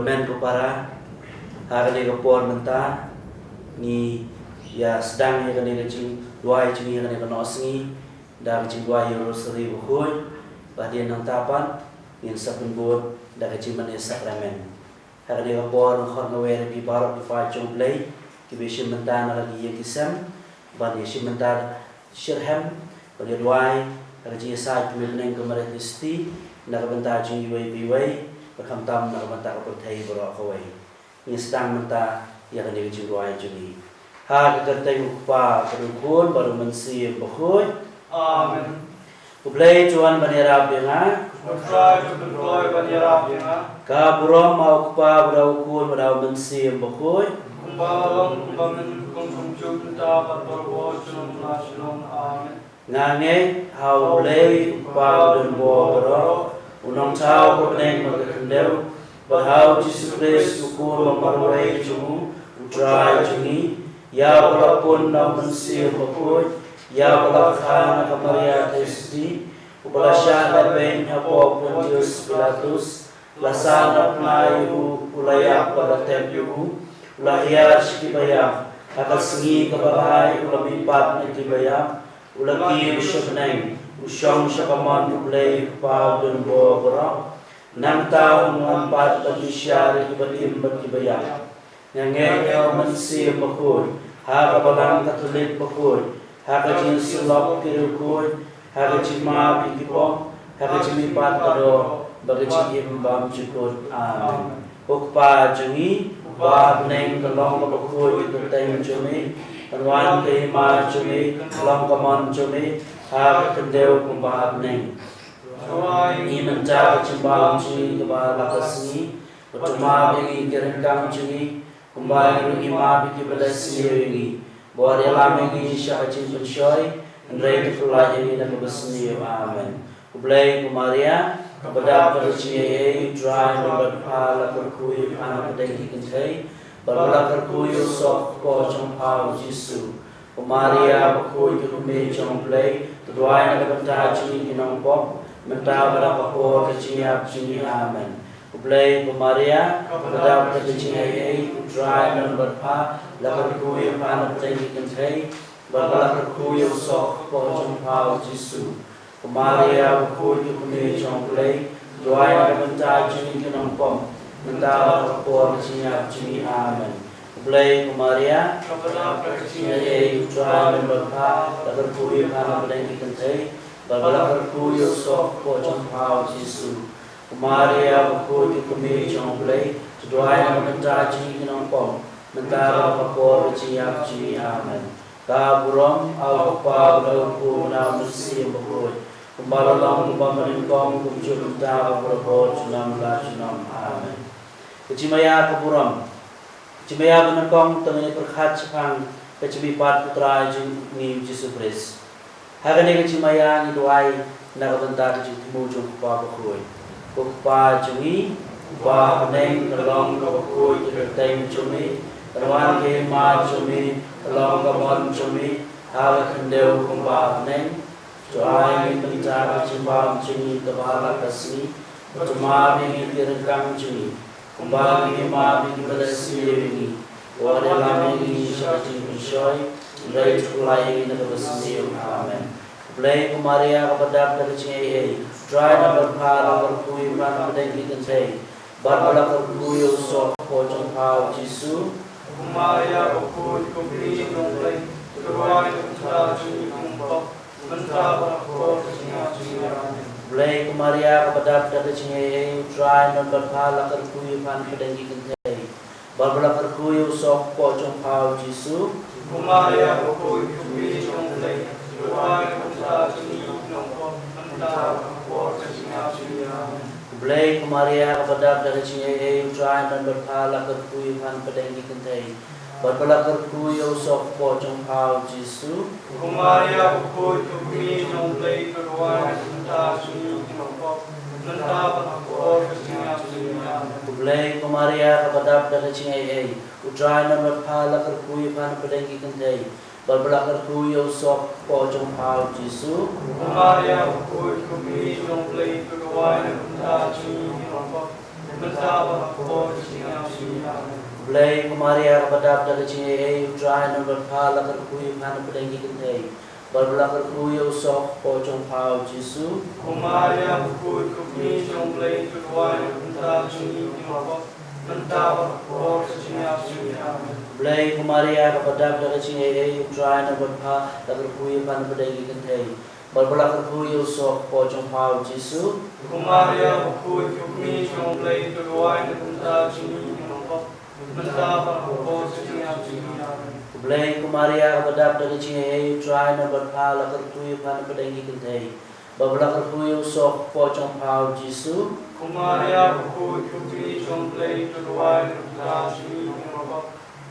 men ko para hari ko por menta ni ya sedang ya kani cing duai cing ya kani kono sengi dak cing duai yo seri bukuy bahdian nang tapan nin sapun bot dak cing manis sakramen hari ko por khon ngawe pi barok pi fa chung play ki be shim menta na lagi ya kisam ban ya shim menta shirham ban ya duai hari cing sa pi neng kemaret isti nak benta cing iwai biwai berkam tam nak benta ko thai borok kawai ni sedang menta ya kani cing duai cing ha ketertai upah berukun baru mensi berkhuy. Amen. Ublay Tuhan banirab dengar. Ublay Tuhan banirab dengar. Kaburam mau upah berukun baru mensi berkhuy. Kumbalang kumbamen kumkumjuk dapat berwujud nasional. Amen. Ngange hau ublay upah dan borok unang tau kepeneng magkakendel bahau Yesus Kristus ukun memarwai jumu utrai jungi. Ya walaupun na mensir berkhuy, ya walakhan kamaria testi, ubala syahda ben hapo Pontius Pilatus, lasana pnayu ulayak pada tempiu, ulahya shikibayak, akan sengi kabarai ulamipat netibayak, ulaki usyabneng, usyong syakaman ublay pau dan borak, nang tahu mengampat pendisyari ibadim berkibayak, ngengenya mensir berkhuy. Haka balang Katolik berkhuy, haka jin sulap kirukhuy, haka jima pikipong, haka jimipat kado, bagi jim bam cukut. Amen. Ukpa jungi, bab neng kalong berkhuy itu teng jumi, kanwan kehima jumi, kalong kamon jumi, haka kendeu kumbab neng. Ini mencari cimbang jumi kebal lakasni, bercuma bagi kerengkang jumi. Kembali ima biki belasi ini, bahwa dalam ini syahajin pensyoy, andai dipulai ini dan berbesni. Amen. Kublai kumaria, kepada percaya dry berpala berkuyu anak pedang kentai, berpala berkuyu sok ko jempau Yesus. Kumaria berkuyu kumbe jomplay, tuai nak bentar cini kinong pop, bentar berapa ko keciap cini. Amen. Kublai kumaria, kepada percaya dry dan berpa, lakukan kuyu anak pedang kentai, berpala berkuyu sok ko jempau Yesus. Kumaria berkuyu kumbe jomplay, tuai nak bentar cini kinong pop, bentar berapa ko keciap cini. Amen. Kublai kumaria, kepada percaya dry dan berpa, lakukan kuyu anak pedang kentai, berpala berkuyu sok ko jempau Yesus. Kumaria berkuyu kumbe jomplay, tuai nak bentar cini kinong pop, bentar berapa ko keciap cini. Amen. Kaburam au pa berku na mesti berkuyu. Kumbalang kumbameningkong kumjud bentar berapa junam la junam. Amen. Kecimaya kaburam. Kecimaya menengkong tengah berkat sepang kecimipat putra ni Yesus Kristus. Hari ini kecimaya ni doai nak bentar kecimu jum pa berkuyu. Kupa jungi, kupa peneng kelong berkuyu terteng jumi, terwan ke ma jumi, kelong kamon jumi, hal kendeu kumpa peneng. Doa ini bentar kecimbang jungi kebala kasih, cuma ini direnggang jungi. Kembali ini ma bagi belasi ini, wadalam ini syarjin bishoy, dari sekolah ini berbesmi. Amen. Play kumaria kepada percaya, try na berpala berkuyu mana pedang kentai, barbala berkuyu sok pojong pau Yesus. Kumaria berkuyu kumbi nongplay, tuai bentar cini kumpok, bentar berapa singa. Play kumaria kepada percaya, try na berpala berkuyu mana pedang kentai, barbala berkuyu sok pojong pau Yesus. Kumaria berkuyu kumbi nongplay, tuai bentar cini kumpok, bentar berapa singa. Kublai kumaria kepada percaya, try dan berpala berkuyu mana pedang kentai, barbala berkuyu sok pojong pau Yesus. Kumaria berkuyu kumbi nongplay, tuai bentar cini kumpok, bentar berapa singa. Kublai kumaria kepada percaya, try dan berpala berkuyu mana pedang kentai, barbala berkuyu sok pojong pau Yesus. Kumaria berkuyu kumbi nongplay, tuai bentar cini kumpok, bentar Nantava Por Sinha Sinha Blay Kumaria Kabadab Dagachi Dry Number Pala Kuyu Pan Pudengi Kintay Barbala Kuyu Sok Pochong Pao Jisu Kumaria Bukui Kukmi Jong Blay Tuduai Nantava Chini Kimoko Nantava Por Sinha Sinha Blay Kumaria Kabadab Dagachi Dry Number Pala Kuyu Pan Pudengi Kintay Barbala Kuyu Sok Pochong Pao Jisu Kumaria Bukui Kukmi Jong Blay Tuduai Nantava Chini Kimoko Nantava Por Sinha Sinha Blay Kumaria Kabadab Dagachi Dry Number Pala Kuyu Pan Pudengi Kintay Barbala Kuyu Sok Pochong Pao Jisu Kumaria Bukui Kukmi Jong Blay Tuduai Nantava Chini Kimoko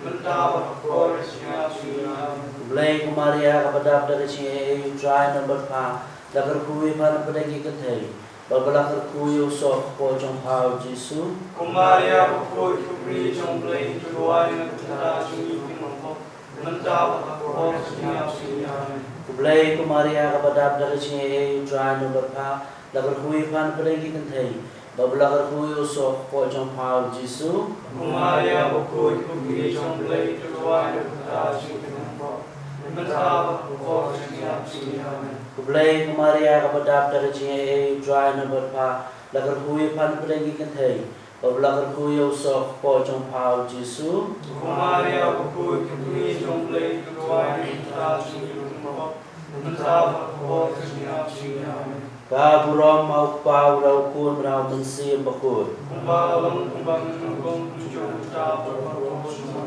Nantava Por Sinha Sinha Blay Kumaria Kabadab Dagachi Dry Number Pa Kuyu Pan Pudengi Kintay Barbala Kuyu Sok Pochong Pao Jisu Kumaria Bukui Kukmi Jong Blay Tuduai Nantava Chini Kimoko Nantava Por Sinha Sinha Blay Kumaria Kabadab Dagachi Dry Number Pa Kuyu Pan Pudengi Kintay Barbala Kuyu Sok Pochong Pao Jisu Kumaria Bukui Kukmi Jong Blay Tuduai Nantava Chini Kimoko Nantava Por Sinha Sinha Blay Kumaria Kabadab Dagachi Dry Number Pa Kuyu Pan Pudengi Kintay Barbala Kuyu Sok Pochong Pao Jisu Kumaria Bukui Kukmi Jong Blay Tuduai Nantava Chini Kimoko Nantava Por Sinha Sinha Kaburam Mau Pau Rau Kun Rau Mensi Bakut Kumbalang Kumbang Nungkong Tujuh Tapa Por Sinha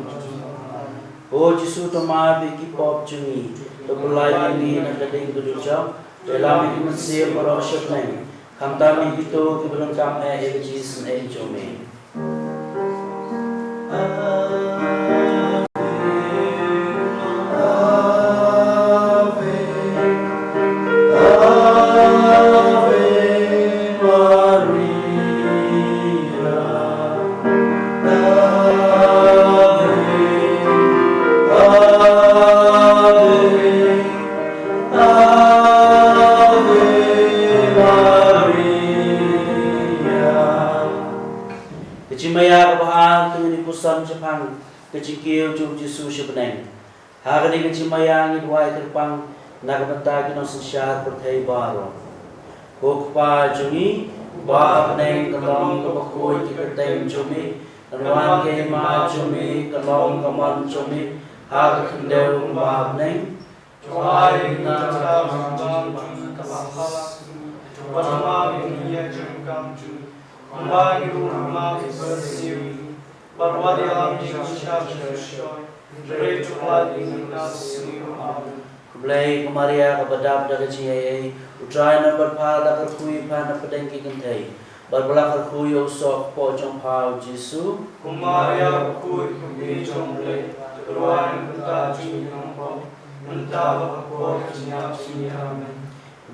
O Jisu Tomar Biki Pop Jungi Topulai Ini Nakading Gudujam Dalam Iki Mensi Paroship Neng Kamtami Gitu Kibulan Kam Eva Jisen Jome Kecimaya kabahan tuni pusam Jepang kecikil jum Jisu sebeneng. Hari ini kecimaya ngidwai terpang nakabenta kinong sensyat pertai baro. Kukpa jungi ba neng kalong kabakoy kikateng jumi nanwan kay ma jumi kalong kaman jumi hari kendew ba neng. Tuai Nantava Sambam Jum Kabakala Wadamagi Niya Jum Kam Jum Kumbagi Rumagi Bersiwi Barwadi Alam Jum Shab Shoy Dre Tukladi Nasi Amen Blay Kumaria Kabadab Dagachi Utray Number Pa Kuyu Pan Pudengi Kintay Barbala Kuyu Sok Pochong Pao Jisu Kumaria Bukui Kukmi Jong Blay Tuduai Nantava Chini Kimoko Nantava Por Sinha Sinha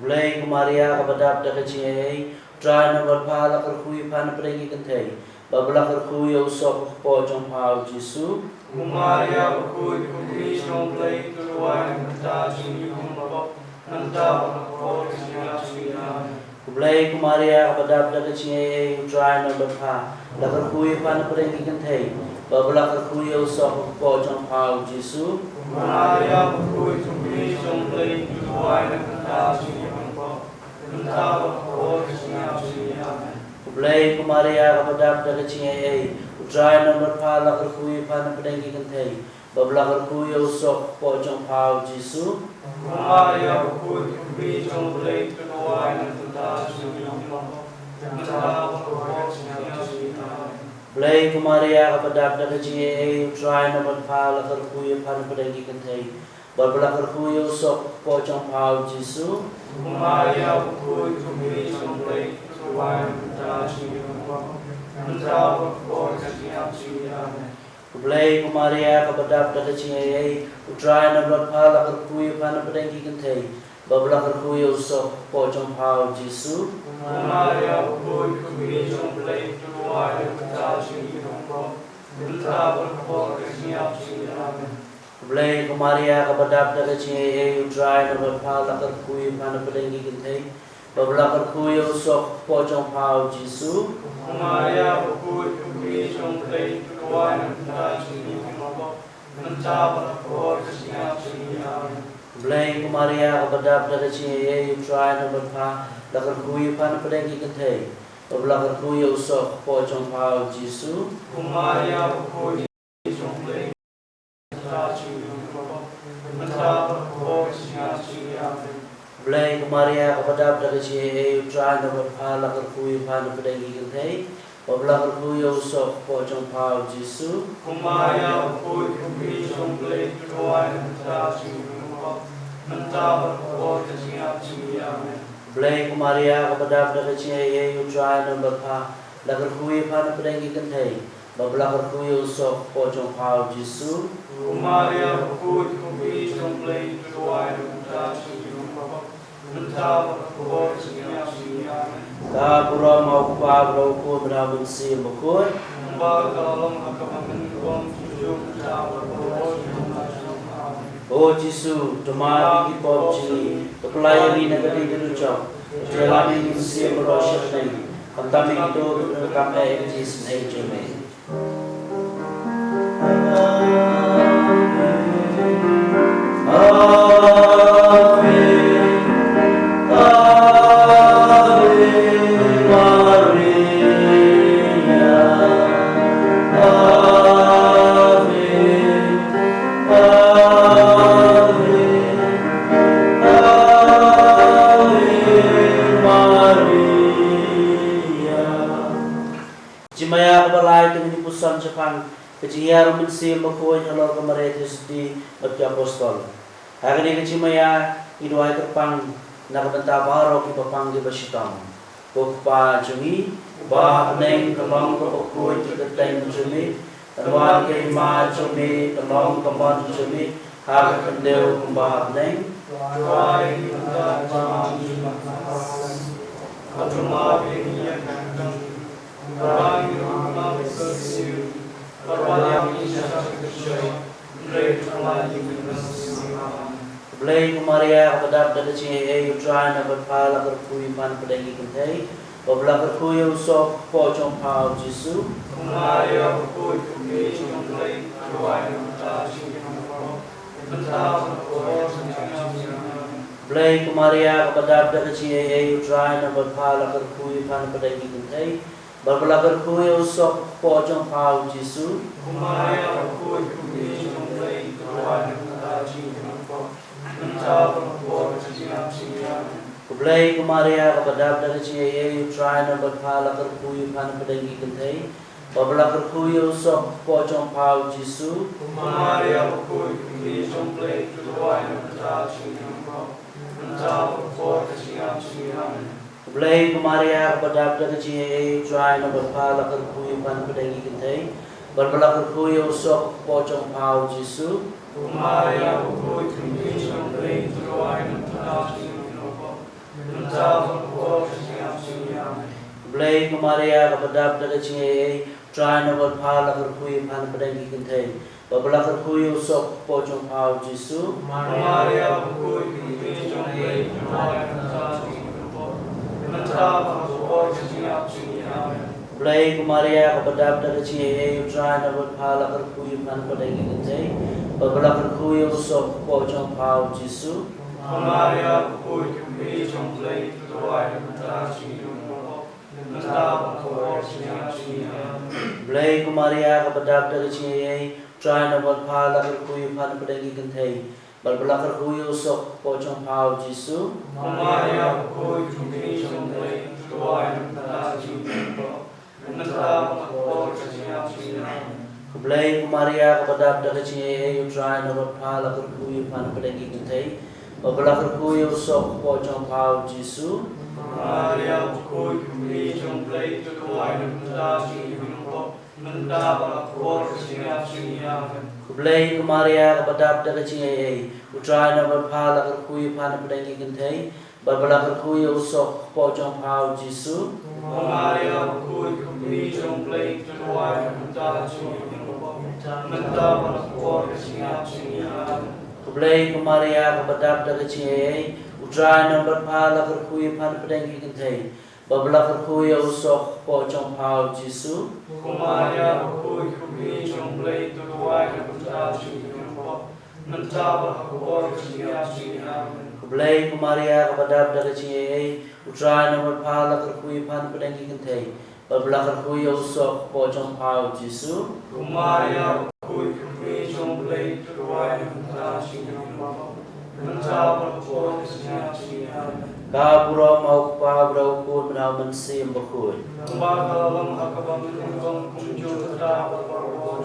Blay Kumaria Kabadab Dagachi Utray Number Pa Kuyu Pan Pudengi Kintay Barbala Kuyu Sok Pochong Pao Jisu Kumaria Bukui Kukmi Jong Blay Tuduai Nantava Chini Kimoko Nantava Por Sinha Sinha Blay Kumaria Kabadab Dagachi Utray Number Pa Kuyu Pan Pudengi Kintay Barbala Kuyu Sok Pochong Pao Jisu Kumaria Bukui Kukmi Jong Blay Tuduai Nantava Chini Kimoko Nantava Por Sinha Sinha Blay Kumaria Kabadab Dagachi Utray Number Pa Kuyu Pan Pudengi Kintay Barbala Kuyu Sok Pochong Pao Jisu Kumaria Bukui Kukmi Jong Blay Tuduai Nantava Chini Kimoko Nantava Por Sinha Sinha Blay Kumaria Kabadab Dagachi Utray Number Pa Kuyu Pan Pudengi Kintay Barbala Kuyu Sok Pochong Pao Jisu Kumaria Bukui Kukmi Jong Blay Tuduai Nantava Chini Kimoko Nantava Por Sinha Sinha Blay Kumaria Kabadab Dagachi Utray Number Pa Kuyu Pan Pudengi Kintay Barbala Kuyu Sok Pochong Pao Jisu Kumaria Bukui Kukmi Jong Blay Tuduai Nantava Chini Kimoko Nantava Por Sinha Sinha Blay Kumaria Kabadab Dagachi Utray Number Pa Kuyu Pan Pudengi Kintay Babla Kuyo Sok Pojong Pao Jisu Maria Bukut Kumi Jong Play Tuan Nanta Chini Mabok Nanta Bakor Siap Siap Blame Maria Badab Dagachi you try number pa Lakar Kuyo Pan Padeki Kate Babla Kuyo Sok Pojong Pao Jisu Maria Bukut Jong Play Nanta Chini Mabok Nanta Bakor Siap Siap Blame Maria Badab Dagachi you try number pa Lakar Kuyo Pan Padeki Kate Babla Kuyo Sok Pojong Pao Jisu Maria Bukut Kumi Jong Play Tuan Nanta Chini Nanta Bakor Siap Siap Blame Maria Badab Dagachi you try number pa Lakar Kuyo Pan Padeki Kate Babla Kuyo Sok Pojong Pao Jisu Maria Bukut Kumi Jong Play Tuan Nanta Chini Nanta Bakor Siap Siap Ka pura mau pa bro ko menabung si bukut Bagalong Akaman Kong Tujuk Jawab O Jisu Doma Biki Bob Jini Kepelayari Negeri Gerucok Jelani si merosyak nai Kantami itu kami Jis Nejeme Jimaya balai dengan pusan Jepang kejiar mensi makuin halor kemaretis di Mati Apostol. Hari ini kejimaya iduai terpang nak bentah baru kita panggil bersitang. Bukpa jumi bah neng kelong kepukui terketeng jumi terwan kehima jumi kelong kemon jumi hak kendeu kembah neng. Tuai Nanta Chini Atuma Biniya Kandang Barang Rumah Bersiu Barang Isya Keshay Ndrei Terlaju Minasiam Blame Maria Badab Dagachi you try number pa Lakar Kuyo Pan Padeki Kate Babla Kuyo Sok Pojong Pao Jisu Maria Bukut Kumi Jong Play Tuan Nanta Chini Nanta Bakor Siap Siap Blame Maria Badab Dagachi you try number pa Lakar Kuyo Pan Padeki Kate Babla Kuyo Sok Pojong Pao Jisu Maria Bukut Kumi Jong Play Tuan Nanta Chini Nanta Bakor Siap Siap Blame Maria Badab Dagachi you try number pa Lakar Kuyo Pan Padeki Kate Babla Kuyo Sok Pojong Pao Jisu Maria Bukut Kumi Jong Play Tuan Nanta Chini Nanta Bakor Siap Siap Blame Maria Badab Dagachi try number pa Lakar Kuyo Pan Padeki Kate Babla Kuyo Sok Pojong Pao Jisu Maria Bukut Kumi Jong Play Tuan Nanta Chini Nanta Bakor Siap Siap Blame Maria Badab Dagachi try number pa Lakar Kuyo Pan Padeki Kate Babla Kuyo Sok Pojong Pao Jisu Maria Bukut Kumi Jong Play Tuan Nanta Chini Nanta Bakor Siap Siap Blame Maria Badab Dagachi try number pa Lakar Kuyo Pan Padeki Kate Babla Kuyo Sok Pojong Pao Jisu Maria Bukut Kumi Jong Play Tuan Nanta Chini Nanta Bakor Siap Siap Blame Maria Badab Dagachi try number pa Lakar Kuyo Pan Padeki Kate Babla Kuyo Sok Pojong Pao Jisu Maria Bukut Kumi Jong Play Tuan Nanta Chini Nanta Bakor Siap Siap Blame Maria Badab Dagachi try number pa Lakar Kuyo Pan Padeki Kate Babla Kuyo Sok Pojong Pao Jisu Maria Bukut Kumi Jong Play Tuan Nanta Chini Nanta Bakor Siap Siap Blame Maria Badab Dagachi try number pa Lakar Kuyo Pan Padeki Kate Babla Kuyo Sok Pojong Pao Jisu Maria Bukut Kumi Jong Play Tuan Nanta Chini Nanta Bakor Siap Siap Blame Maria Badab Dagachi utrai number pa la kerkui pan pedang ikan thei babla kerkui usok po trong pau Jisu Kumaya bakui kumi jomblei tuduai na kunta jumbo mentaba hakor kia kia kublai kumaria kepada dari ciai utrai number pa la kerkui pan pedang ikan thei babla kerkui usok po trong pau Jisu Kumaya bakui kumi jomblei tuduai na kunta jumbo mentaba hakor kia kia Kaburo mau pa bro kun menau mensim bakui. Kumakalam hakabam kung kunjung taba barbo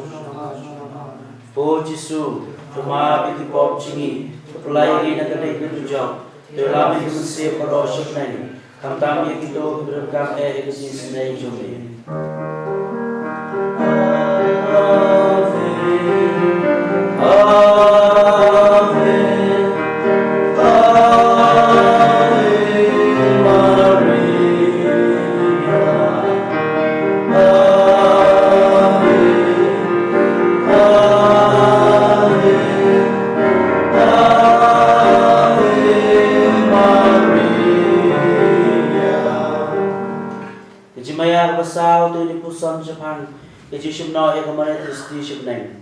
Po Jisu, cuma biti pop cingi, kepulai ini nak kedai itu jauh. Dalam itu mensim merosot nai. Kamtam itu berkam eksis nai jumi. Pasal tu di pusat Jepang, kecil semua yang kemarin terus di Jepang.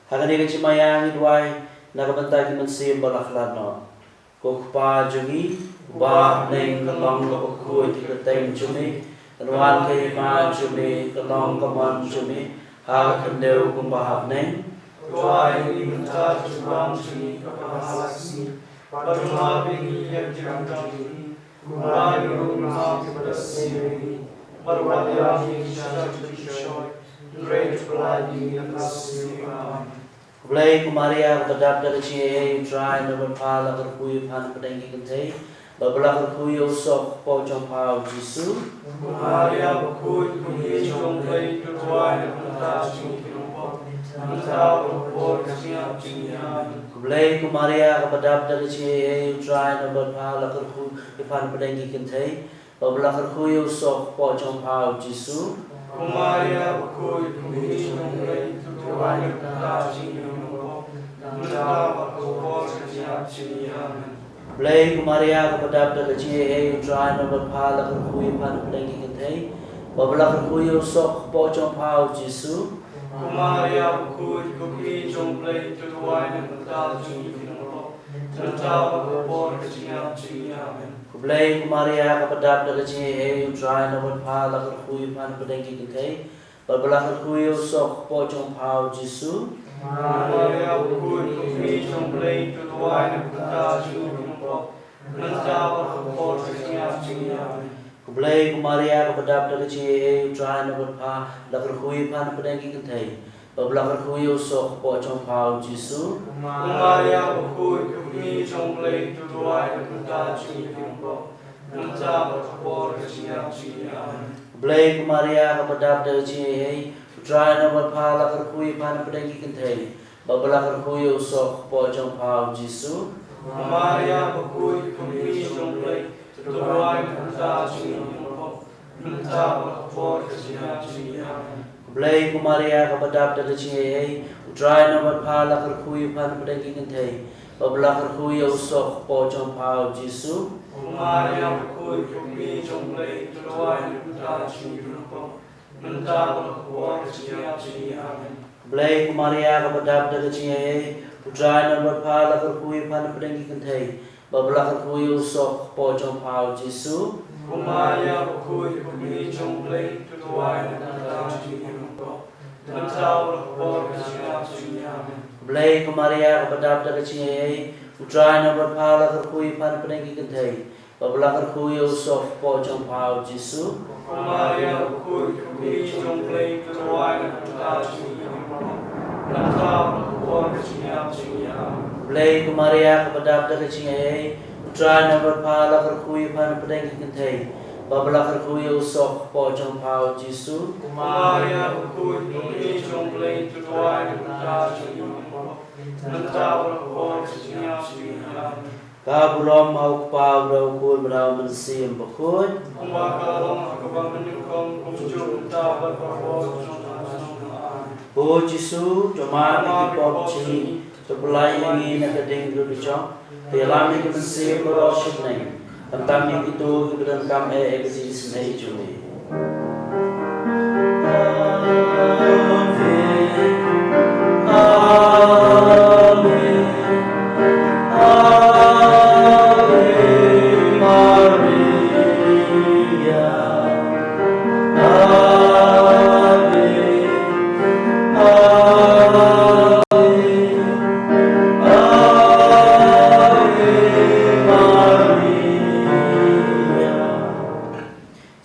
Hari ini kecil mayang idwai nak bentar kita mensim balaklan no. Kokpa jungi, bah neng kelong lokoi kita teng jumi, kenuan kema jumi, kelong keman jumi, hal kendeu kumbahap neng. Doai minta jubang jumi kapalasi, paduma bingi yang jangkang, kumai rumah kepada sini. Marwada yang jatuh shoy, great pelagi yang kasihkan. Kublai kumaria kedap dari ciai try number pala kerkui pan pedengi kentai, babla kerkui usok po trong pau Jisu. Kumaria bakui kuni jomblei tuduai nanta jumbo, nanta bakor siap jinyan. Kublai kumaria kedap dari ciai try number pala kerkui pan pedengi kentai, babla kerkui usok po trong pau Jisu. Kumaria bakui kuni jomblei tuduai nanta jumbo, nanta bakor siap jinyan. Blai kumaria kepada dari ciai try number pala kerkui pan pedengi kentai, babla kerkui usok po trong pau Jisu. Kumaria bakui kuni jomblei tuduai nanta jumbo, nanta bakor siap jinyan. Kublai kumaria kepada dari ciai try number pala kerkui pan pedengi kentai, babla kerkui usok po trong pau Jisu. Kumaria bakui kuni jomblei tuduai nanta jumbo, nanta bakor siap jinyan. Kublai kumaria kepada dari ciai try number pala kerkui pan pedengi kentai, babla kerkui usok po trong pau Jisu. Kumaria bakui kuni jomblei tuduai nanta jumbo, nanta bakor siap jinyan. Kublai kumaria kepada dari ciai try number pala kerkui pan pedengi kentai, babla kerkui usok po trong pau Jisu. Kumaria bakui kuni jomblei tuduai nanta jumbo, nanta bakor siap jinyan. Kublai kumaria kepada dari ciai try number pala kerkui pan pedengi kentai, babla kerkui usok po trong pau Jisu. Kumaria bakui kuni jomblei tuduai nanta jumbo, nanta bakor siap jinyan. Kublai kumaria kepada dari ciai try number pala kerkui pan pedengi kentai, babla kerkui usok po trong pau Jisu. Kumaria bakui kuni jomblei tuduai nanta jumbo, nanta bakor siap jinyan. Kublai kumaria kepada dari ciai try number pala kerkui pan pedengi kentai, babla kerkui usok po trong pau Jisu. Kumaria bakui kuni jomblei tuduai nanta jumbo, nanta bakor siap jinyan. Kublai kumaria kepada dari ciai try number pala kerkui pan pedengi kentai, babla kerkui usok po trong pau Jisu. Kumaria bakui kuni jomblei tuduai nanta jumbo, nanta bakor siap jinyan. Kaburom mau pau bro kun brau mensim bakut. Kumakalam hakabam menyukong kunjung tabat barbo Po Jisu cuma biti pop cingi, sepulai ini nak keding dulu jauh. Telami ke Mesir berosok neng. Kami itu kebetulan kami eksis neng cumi.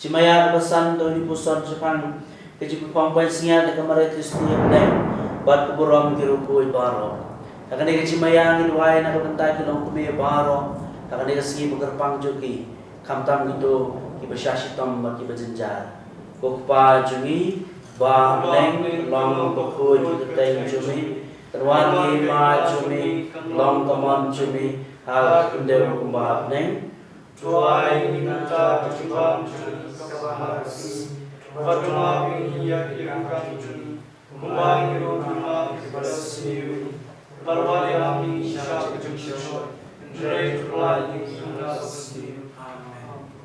Cimaya pesan tu di pusat Jepang kejipang pensinya di kamar itu setiap neng buat keburuan kiruku ibaro. Akan dia cimaya ni doai nak bentai kilong kumi ibaro. Akan dia segi bergerpang joki kamtam gitu kibasyashi tom kibajenjar. Kokpa jungi ba neng long bokui kiteng jumi terwan ki ma jumi long kamon jumi hal kundew kumbab neng. Tuai minta kejubang juni kabahasi Fatuma binghiya kirangkan juni Kumbang hiru bima kibasiri Parwali ami isya kejumsyoy Ndrei tuklai hingga sasiri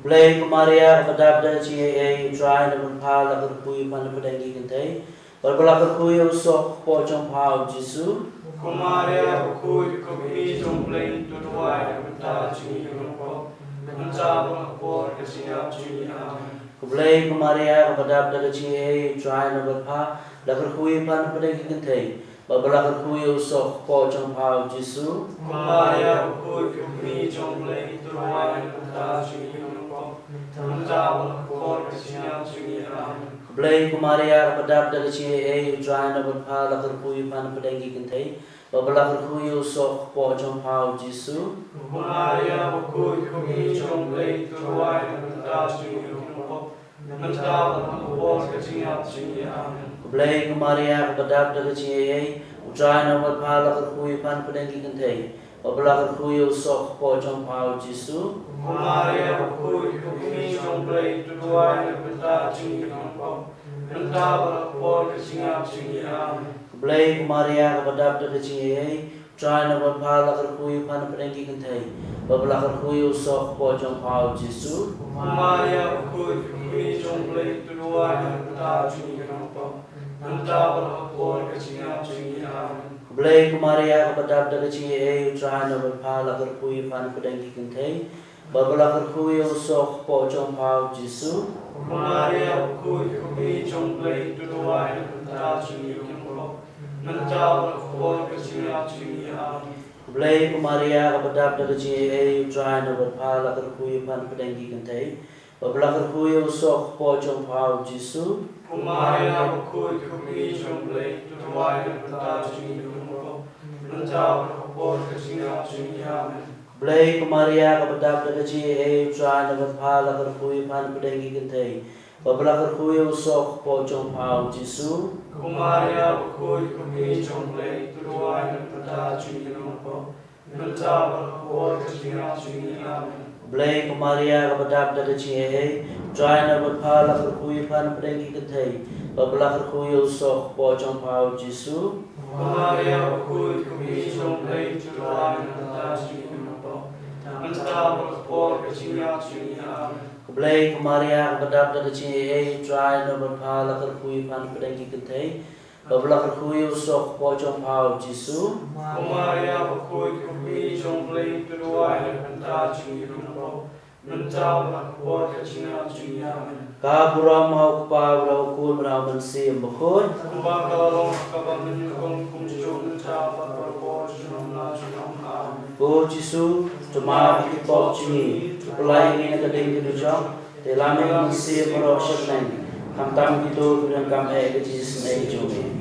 Blay kumaria kadabda cia try na magpala kerpui panapadaigi kantay Barbala kerpui usok po chong pao jisu Kumaria bukui kubi jomplay tutuai Benta juni hirungko Mencabang por kesiap juni amin Kublay kumaria kadabda cia try na magpa la kerpui panapadaigi kantay Barbala kerpui usok po chong pao jisu Kumaria bukui kubi jomplay tutuai Benta juni hirungko Mencabang por kesiap juni amin Kublay kumaria kadabda cia try na magpa la kerpui panapadaigi kantay Babala kerpui usok po chong pao jisu Kumaria bukui kubi jomplay tutuai Benta juni hirungko Mencabang por kesiap juni amin Kublay kumaria kadabda cia try na magpa la kerpui panapadaigi kantay Babala kerpui usok po chong pao jisu Kumaria bukui kubi jomplay tutuai Benta juni hirungko Mencabang por kesiap juni amin Kublay kumaria kadabda cia try na magpa la kerpui panapadaigi kantay Babala kerpui usok po chong pao jisu Kumaria bukui kubi jomplay tutuai Benta juni hirungko Mencabang por kesiap juni amin Kublay kumaria kadabda cia try na magpa la kerpui panapadaigi kantay Babala kerpui usok po chong pao jisu Kumaria bukui kubi jomplay tutuai Benta juni hirungko Mencabang por kesiap juni amin Kublay kumaria kadabda cia try na magpa la kerpui panapadaigi kantay Babala kerpui usok po chong pao jisu Kumaria bukui kubi jomplay tutuai Benta juni hirungko Mencabang por kesiap juni amin Kublay kumaria kadabda cia try na magpa la kerpui panapadaigi kantay Babala kerpui usok po chong pao jisu Kumaria bukui kubi jomplay tutuai Benta juni hirungko Mencabang por kesiap juni amin Kublay kumaria kadabda cia try na magpa la kerpui panapadaigi kantay Babala kerpui usok po chong pao jisu Kumaria bukui kubi jomplay tutuai Benta juni hirungko Mencabang por kesiap juni amin Kublay kumaria kadabda cia try na magpa la kerpui panapadaigi kantay Babala kerpui usok po chong pao jisu Kumaria bukui kubi jomplay tutuai Benta juni hirungko Mencabang por kesiap juni amin Kabura mau pa bro kun bra man sim bkhon Kumbang kalalong kabangan kong kumjung Mencabang por junong na junong amin go jisu tuma ki pok chini pulai ni ka ding du jong te lame man sim bro shaknang kam tam ki to bilang kam e ka jis nei jumi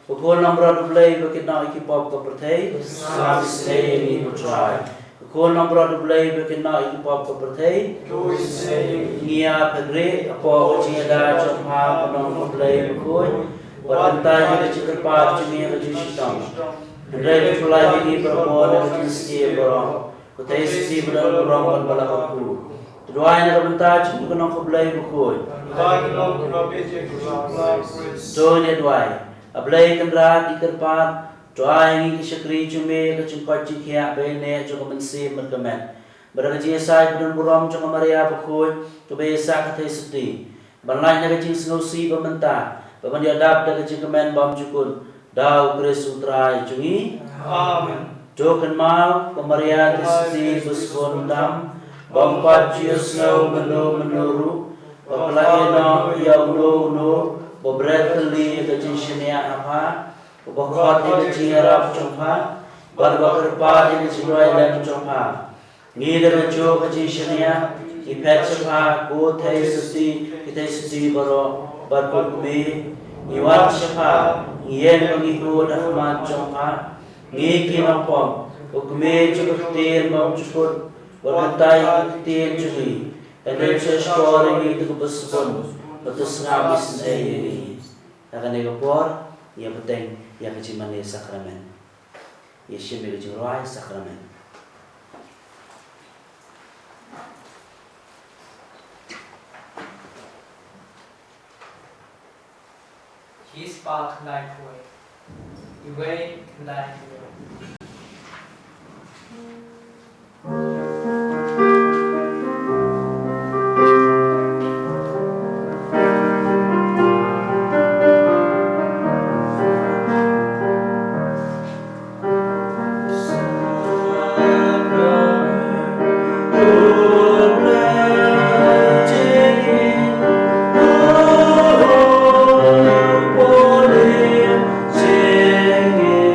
Kukul nomor dublai berkenal ikipop ke pertai, selalu stay ini bertrai. Kukul nomor dublai berkenal ikipop ke pertai, ngia pegre apa ujian dah jompa penong dublai berkui, berkentai yang cepat cumi yang jisitang. Hendai dublai ini berbuat dengan jenis berong, kutai sisi berang berong balakaku. Doa yang berbentar cumi penong dublai berkui. Doa doa. Ablay kendra di kerpat, doa yang kisakri cumi kecumpat cikia bene juga mensi merkemen. Berkaji esai bulan buram juga Maria berkui kebiasa katai seti. Berlainnya kecing sengusi berbentar, berbandia dap dan kecing kemen bam cukun. Dau Kris utrai cungi. Amen. Jokan mau ke Maria seti bersekon dam, bampat cius ngau menuru, berkelaina ia uno. Bobret kali kecil senia apa, bokot di kecil Arab congpa, berbakar pa di kecil Thailand congpa. Ngidar jo kecil senia, ipet congpa, go thai seti baro berkut me, iwan congpa, yen mengiku rahmat congpa, ngiki nampom, ukme cukup tin bang cukup, berkentai tin curi, dan story itu kebesukun. Betul ngabis ini, akan digapor, ia penting ia keciman di sakramen, ia syembah keciman sakramen. His path like way, the way like way. Singing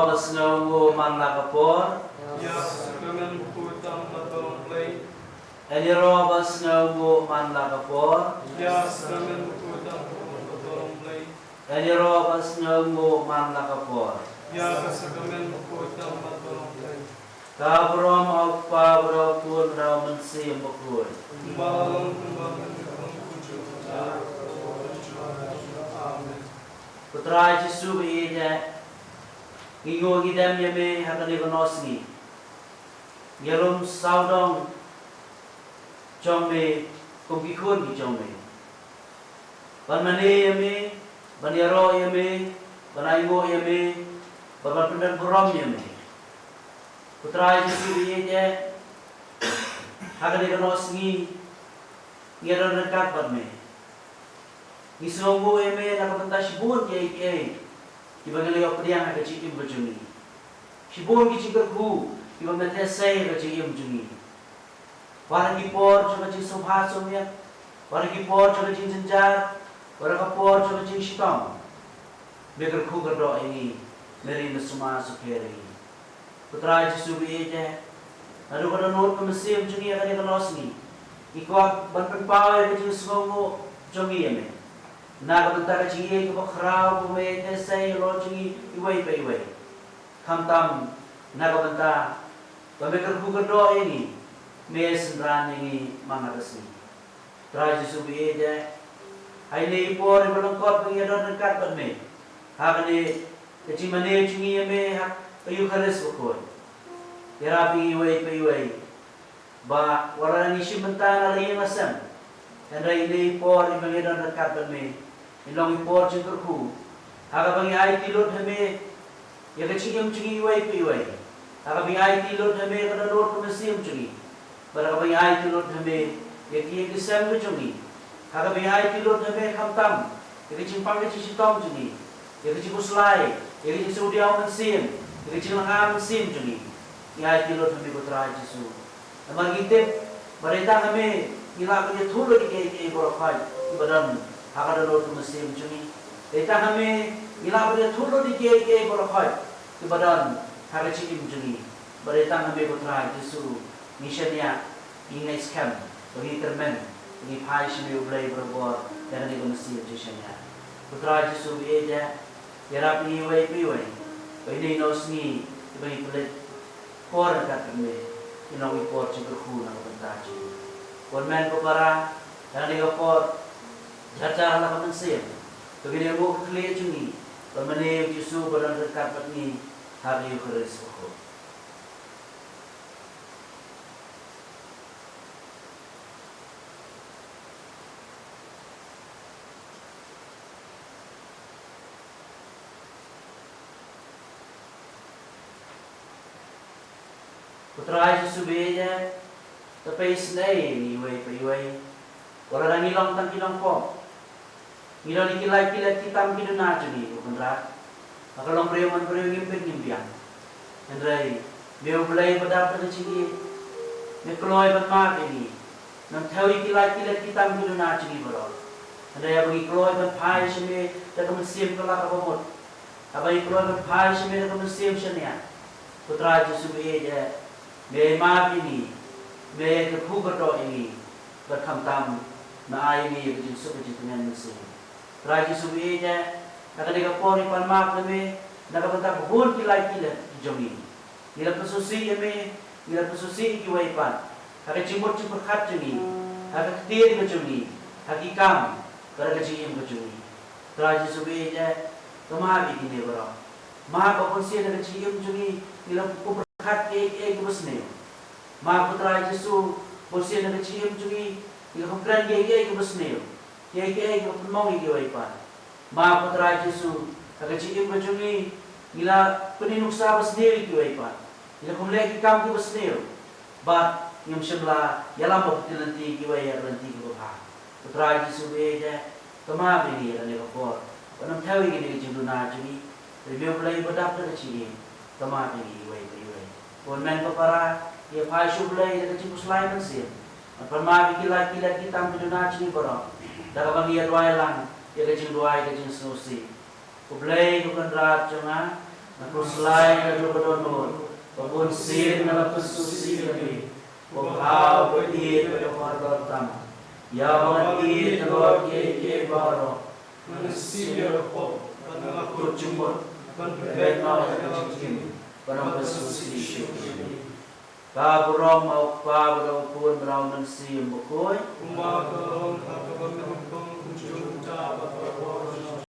robas ngau man nakapor. Ya sekangan putang matolong play. Any robas ngau man nakapor. Ya sekangan putang matolong play. Any robas ngau man nakapor. Ya sekangan putang matolong play. Kabrom au pa bro pun rau mensi mbokul. Balang kembangkan kembang kucu. Amin. Putra Yesus ini ingo gidam yame hakani konosni. Yerum saudong jombe kongkikun ki jombe. Banmane yame, banyaro yame, banaigo yame, banpendan buram yame. Putra Yesus ini hakani konosni yeron dekat banme. Isongo eme nakapenta shibun ke ibang leo pediang ka chikim bajuni shibun ki chikarku ibang natesay ka chikim juni para ki por cho ka ching sobha somya para ki por cho ka ching janjar para ka por cho ka ching shitong beker khu ka do ini meri nasuma sukeri putra Yesus biye adu ka no ka mesim juni ka ni ka losni ikwa ban pawe ka ching songo jongi eme naga bentar cigi ke bakrau bume tesai lo cigi iwai pe iwai kamtam naga bentar pemikir bukan doa ini mes ran ini mana resmi traji subi aja hai ne ipor belengkot pengedon dekat berme hak ne kecil mana cigi eme hak payu keres bukun terapi iwai pe iwai ba waran isi bentar lagi masam dan ini ipor pengedon dekat berme ilong ipor cengkerku aga bangi ai tilot hame ya kecigem cungi iwai piwai aga bangi ai tilot hame kada lor kumesim cungi baraga bangi ai tilot hame ya kiye kisam cungi aga bangi ai tilot hame kamtam ya kecing pang kecing sitom cungi ya kecing kuslai ya kecing sudiau mesim ya kecing langam mesim cungi ya ai tilot hame putra Yesus amar gitep barita hame ila kaya thulo ke borokai ibadan hakada lor mesim cungi eta hame ila bade thulo ke borokai ibadan haga chikim cungi bareta hame putra Yesus misionia ingai scam bagi termen bagi pai shime ublai berbor dan ni mesim cungi putra Yesus eja yarap ni wai piwai bagi nosni bagi pelet kor katme inong ipor cengkerku na bentaji konmen kopara dan ni kopor Jaca ala kamansiam, begini aku kelihat cungi, pemene Yesus berada dekat ni hari Kristus. Putra Yesus beja, tapi senai ni iwai, orang ngilang tang kinong po. Ngilo ni kilai kitam kiduna cuni ukendra akalong preman ngimpin ngimpiang andrai meu belai padap ta cigi me kloi ban ma ini nam thawi kilai kitam kiduna cuni baro andrai abagi kloi ban phai shime ta kam sim kala ka bomot abai kloi ban phai shime ta kam sim shania putra Yesus be je me ma ini me ke phugato ini berkhamtam na ai ni ke suka jitngan mesin Raja subinya, nak ada kapori palmak kami, nak bentar buhun kilai jomi. Nila pesusi kami, nila pesusi kiwai pan. Hak cimut khat jomi, hak ketir jomi, hak ikam, kerana kecim jomi. Raja subinya, kemah begini berang. Mah kapun sih nak kecim jomi, nila khat ke besne. Mah putra Yesus, posisi nak kecim jomi, nila kemperan ke besne. Kiai mau iwai pan. Ma putra Yesus agak cikim bajungi nila peninuk sabas sendiri iwai pan. Nila kumleki kam ki basneo. Ba yang sebelah yalam baptilanti iwai lanti kuha. Putra Yesus beja kama bini ane kapor. Panam tawi gini jinduna juni. Review play badap na cikim. Kama bini iwai. Pon men papara ya pai shublay na cikus lain sih. Pama bikila kita jinduna juni barang. Daga bangi ya doai lang, ya kecing doai kecing senusi. Kublai bukan rat cuma, Aku selain kadu kedonor, babun sin na pesusi lagi, babau berdiri pada warga utama. Ya mengerti teror ke baro, Manusia kok, aku cuma berbekal dengan cincin, pada pesusi syukur. Kaburom au kaburom pun berau mensi mbokoi. Rumah kerong atau berkembang kunjung jabat berwarna.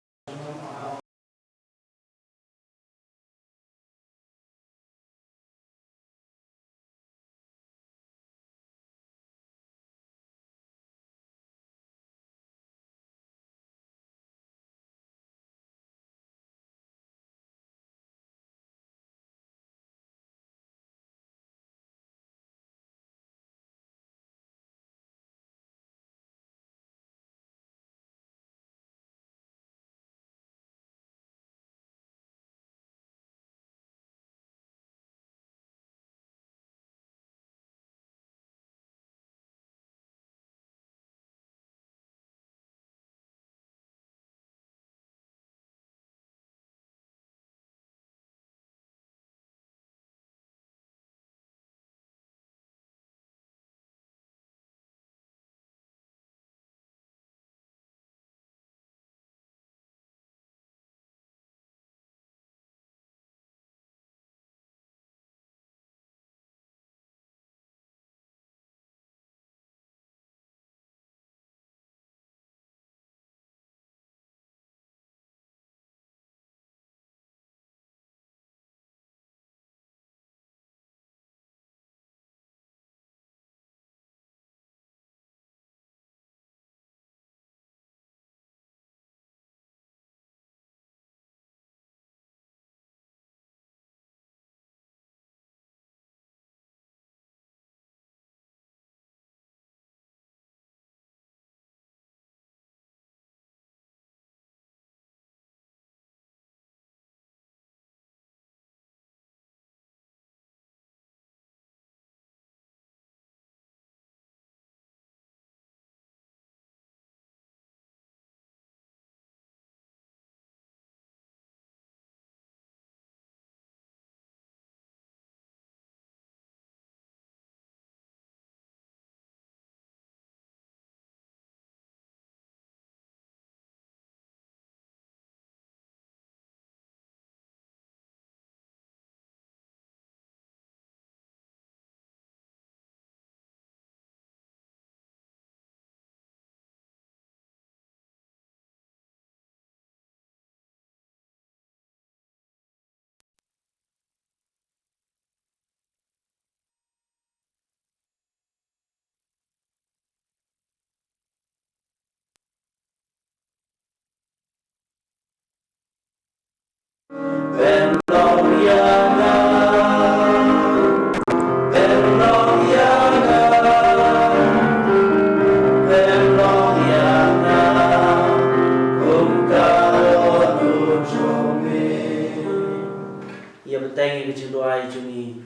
Ia bertanya kecintuai juni.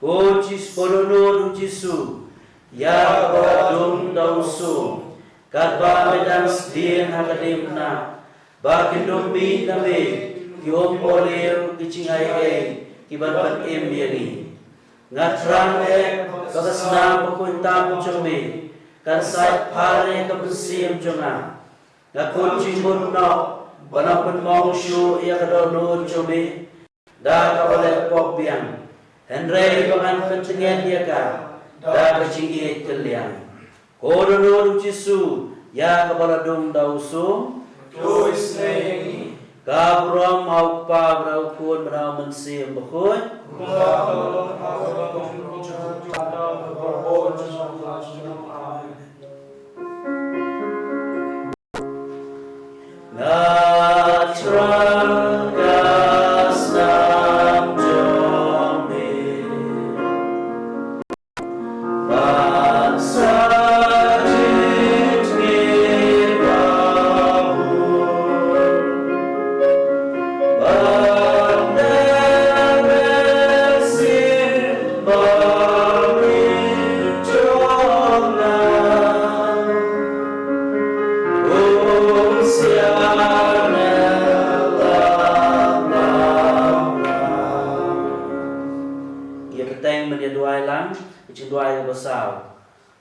Kujis bodono dujisu. Ya beradung dausu. Katba medan sedih hakadimna. Bakin domi nabe. Kiom olir kicingai kiban embiri. Ngatrang kakasna pakuntam jome. Kan sai pare kabesim jona. Ngakunci munno. Banapan mangshu ia kadono jome. Da oleh popian Henry pangan pencengen dia ka da kecingit keliang kodono jisu ya kabaladung dausum Tu isnei kabrom mau pa brau kun brau mensi mbokoi rumah kerong atau kunjung jabat berwarna. Amin. Natrang kasam jome bangsa jitke bahu bandar mesin bari jongan kecindwai besar.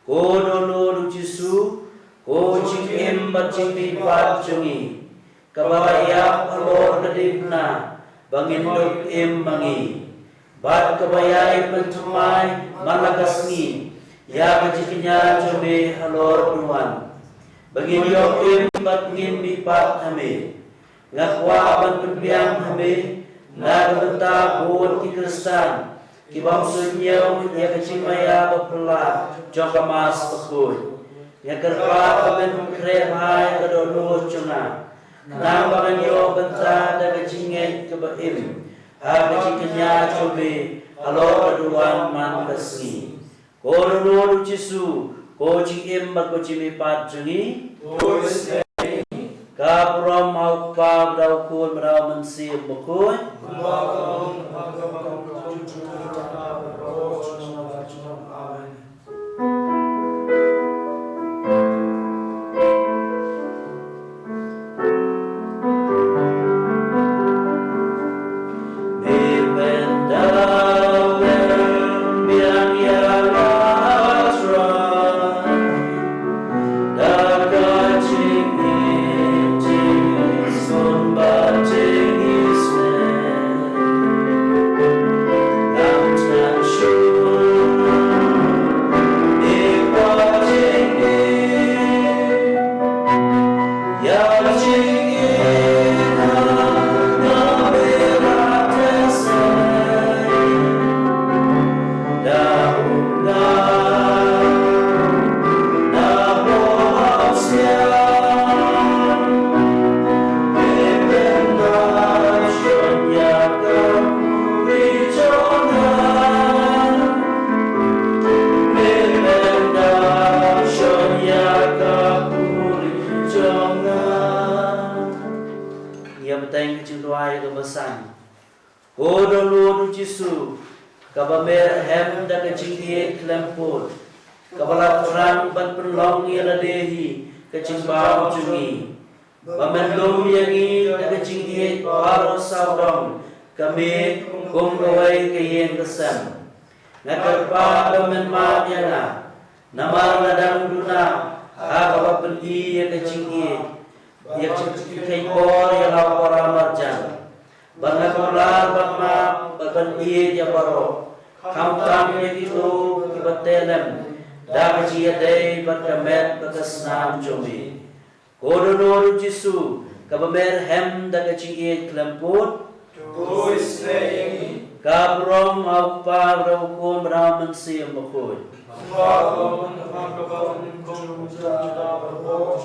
Ko dono Jisu, ko cing em bat cing di pat jungi. Kabaya alor kadibna, bangin dok em bangi. Bat kabayai pentumai malagasni, ya kajikinya jobe alor nuan. Bangin yok em bat ngin di pat hame. Ngakwa aban penbiang hame, nagabenta buat ki Kristan. Kibang sunyaw ya kacimaya bapela jangka mas pakui. Ya kerpa kaben krehai kadono cuna. Nang bagan yo benta da kacingen kebaim. Ha kacikenya cobe alor kaduan man kasni. Kodono Jisu, ko cingem bak ko cimi pat jungi. Kaprom au pa brau kun brau mensi bukun. Jisu, kabamer hem da kecingkie klemput, kabala terang ban penlong ia dehi kecimbau jungi, bamendom yangi da kecingkie paro saudong, kami kumgawai kayen kesam, ngakarpa bamen ma yana, namar nadang duna, agaba pendi ia kecingkie, ia kecingkie kor ia lapor amarjan. Bangga kular bangma bagan iye jabaro kam itu kibatelem da kajiya day bakamet bakasnam jomi kodono Jisu kabamer hem da kajiye klemput tu isnei kabrom au pa braukum braman siyam bakoy Allahum nakabam kum jada babo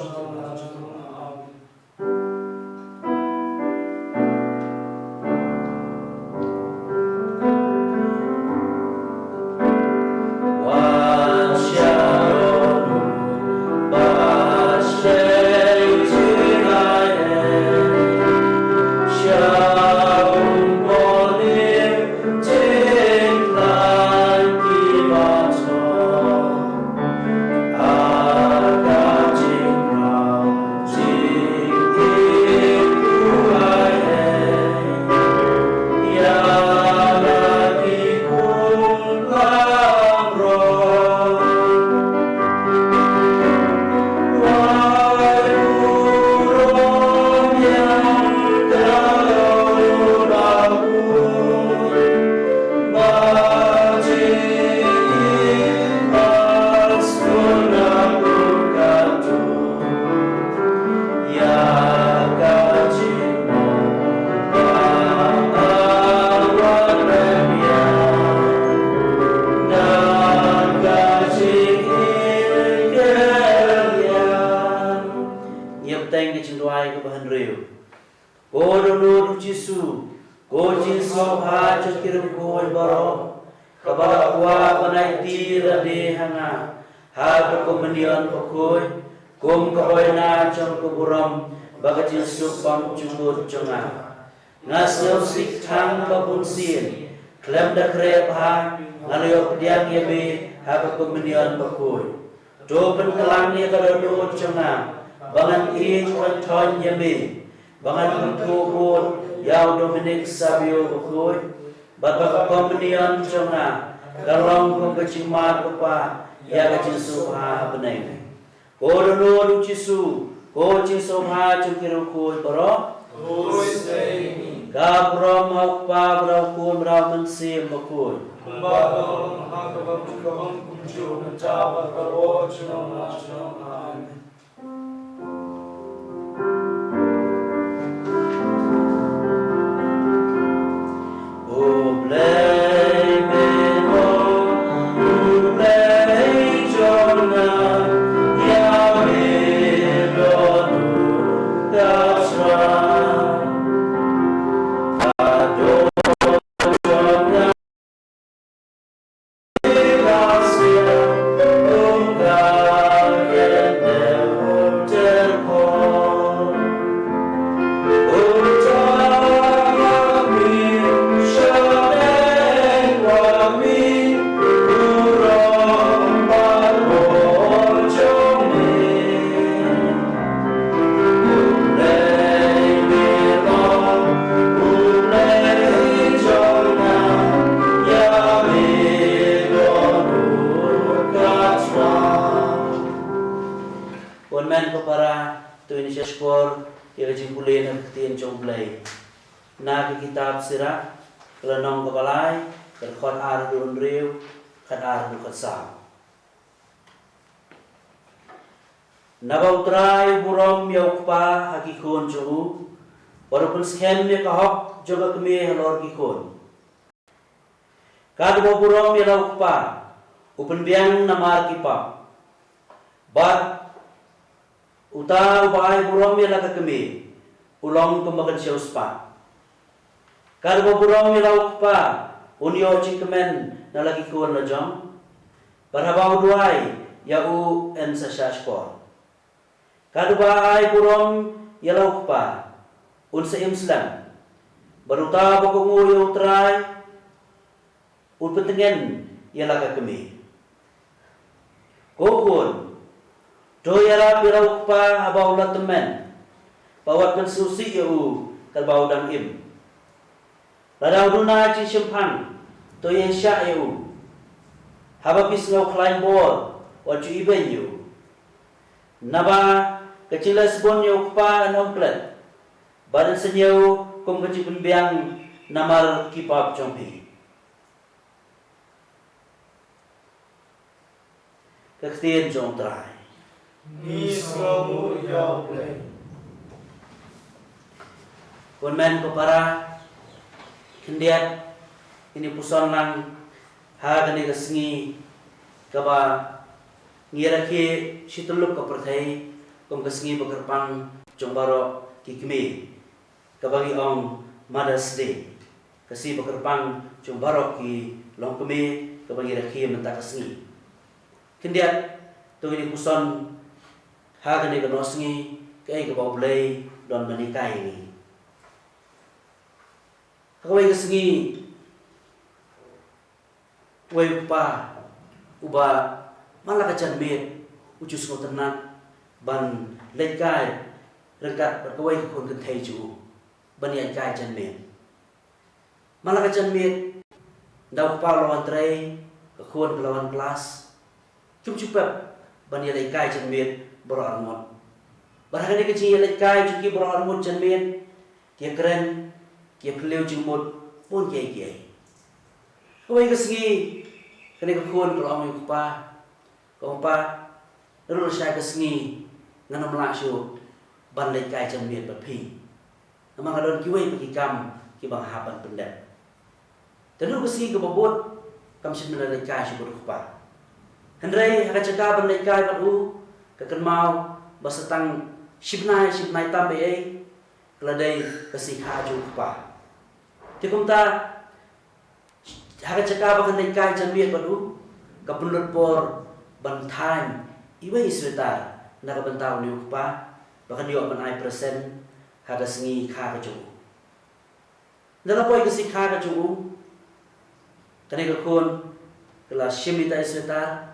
Jisu, Koji sobha jokirum koi baro, kabala kuah panai tira dehanga, ha berkomenian pokoi, kum koi na jom kuburam, bagajin supam cungut jonga, ngasio sik tang babun sin, klem da krep ha, ngalio pediang yebe, ha berkomenian pokoi, do penkelang ni kadodo jonga, bangan in konton yebe, bangan berkubur. Yau Dominik Sabio Bukui, Bapak Komedian Jonga, kalong kong kacimat kepa ya kacin subha beneng kodono du cisu ko cin subha cungkiru kuy baro kabro mau pa bro kun bro mensim bakuy Badong hakabam kabam kumju mencabar karo cunong amin. Na kitab sirah kelenong kepalai kerkhot ar dun riu khat ar du khat sam nabautrai burom yaukpa hakikun ju walaupun sekian me kahok juga kemi halor kikun kadbo burom yaukpa upen biang namar kipa bat uta ubai burom yalaka kemi ulong kemakan siuspa Karbo burong milauk pa unyo chikmen na lagi kuan na jom parhabaw duay yau en sa shashkor kadba ay burong yalauk pa un sa imslam baruta bakunguyo try un petingen yalaga kami kokun do yara milauk pa habaw latamen bawat pensusi yau kalbaw dang im Ladang duna ci simpang to yen sya eu hababis ngau klain bor waju iben yu naba kecilas bon yu pa nongklet badan senyau kum kecil pembiang namar kipap jompi kekhtien jong trai Ni selamu ya play. konmen ko para kendiat ini puson lang ha kani kasngi kaba ngira ki situluk ka perthai kom kasngi bakarpang jongbaro kikmi kabagi ong Mother's Day kasi bakarpang jongbaro ki longkme kabagi rakhi menta kasngi kendiat to ini puson ha kani kanosngi kai ka blai don manikai ni kawai kesengi wai pa uba malah kacan met ujus ngotenat ban lekai rekat berkawai kon kentai ju ban yan kai jan met malah kacan met dau pa lawan trai kon lawan kelas cum cupap ban yan lekai jan met bro armot barangkali kecil lekai juki bro armot jan met dia keren kia peleu jumut pun kiai. Kau kesengi kena kekun kalau orang kupa, kau pa, lalu saya kesengi ngana melaksu bandai kai jambiat berpi. Nama kadon kiwai bagi kam kibang haban pendat. Dan lalu kesengi kebobot kam sebenarnya kai syukur kupa. Hendrai akan cakap bandai kai baru kekan mau basetang shibnai tambai keladai kesih haju kupa. Tikum ta haka cakap akan kai jambiat baru kapunlut por ban time iwa isrita nak bentau ni kupa bahkan dia ban present haka sengi kha ka ju dalam poi kesih kha ka ju kane ka kon kala shimita isrita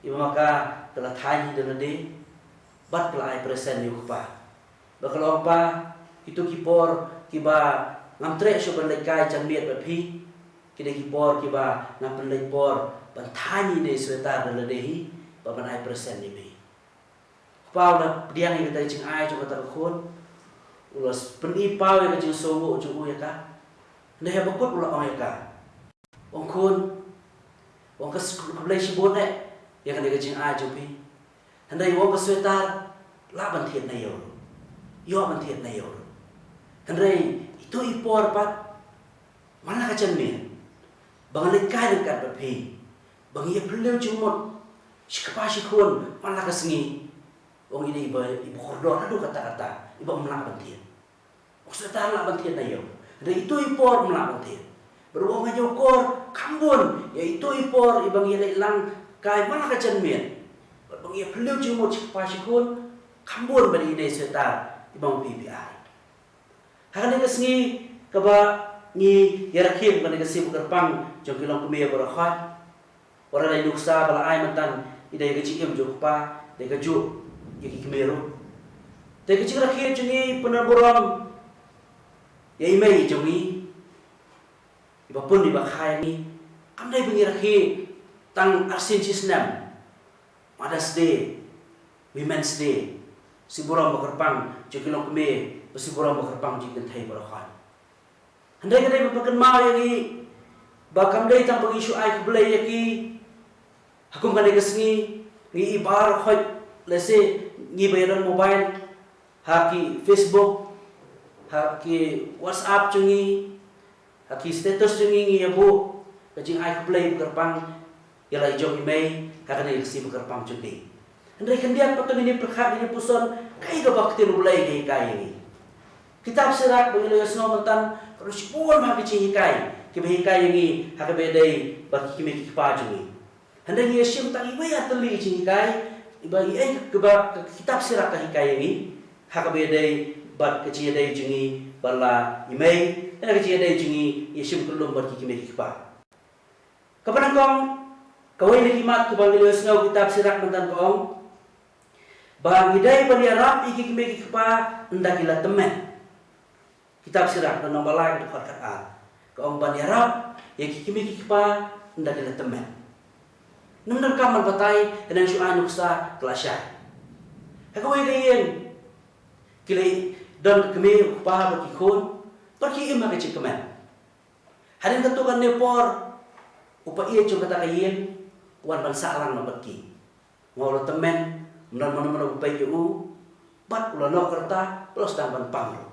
iwa maka kala thai dan de bat kala present ni kupa bakal apa itu kipor kiba ngam tre so ban kai jambiat berpi kita kipor kiba ngapen lepor bantani de sueta de ledehi babanai persen ni pau la diang ni kita cing ai coba tak khon ulas peni pau ya cing sowo cing ya ka ne ha bakut ulah ong ya ka ong khon ong ka kulai sibon ne ya kan de cing ai cobi handai wong ka sueta la ban thiet na yo ban thiet na yo handai itu ipor pat mana ka chan me bang le kai dekat pat phi bang ye phlew cing mot sikapa sikon mana ka sengi wong ini ibu kordon aduh kata-kata ibu melak bantian. Maksudnya tak bantian na yo. Dan itu ipor melak bantian. Beruang aja kor kambun ya itu ipor ibang ia lang kai mana kacan mien. Bang ia perlu cuma pasikun kambun bagi ini setar ibang PPI. Hakan ini sengi kaba ni yarakim kan kasi bukerpang jong kilong kumia berakhat. Orang lain nuksa bala ai mantan idai kecil jokpa dai kejuk yaki kemeru. Tapi kecil rakyat jengi penaburan ya imei jengi iba pun iba khai ni kandai bengi rakyat tang arsin sistem Mother's Day, Women's Day, si burang bakerpang jekilong keme, si burang bakerpang jikin thai barakan. Handai kadai bapakan mau yaki bakam dai tang bagi isu ai kebelai yaki hakum kandai kesengi ni ibar khoi lese ngi bayaran mobile haki Facebook haki WhatsApp chungi haki status chungi ngi yabu kajing ai play berpang yalai jong email kakane si berpang chungi andai kandian patun ini perkhat ini puson kai do bakti mulai ngi kai ini kitab sirat bagi yasno mantan terus pun haki chi kai ki bhi kai ngi haki bedai baki kimi ki pa chungi andai ngi sim tangi baya teli chi kai ibagi keba kitab sirat kahikaya ini hakabedai bat keciyadai jungi bala imei dan keciyadai jungi yesim kelum bat kikime kikpa kapan kong kawai likimat kubang ilos ngau kitab sirat mantan kong bang idai paniarap ikikime kikpa ndakila temen kitab sirat dan nombalai dekat kat kong paniarap ikikime kikpa ndakila temen Nandang kaman patay dan syu'an nuksa kelasya. Hakawai kayen kilai dan kemi upah bagi khon pergi imah kecil kemen. Hadin ketukan nepor upah ia cuma kata kayen wan bangsa lang na pergi. Ngawal temen menan upah iu bat ulah no kerta plus dampan pangro.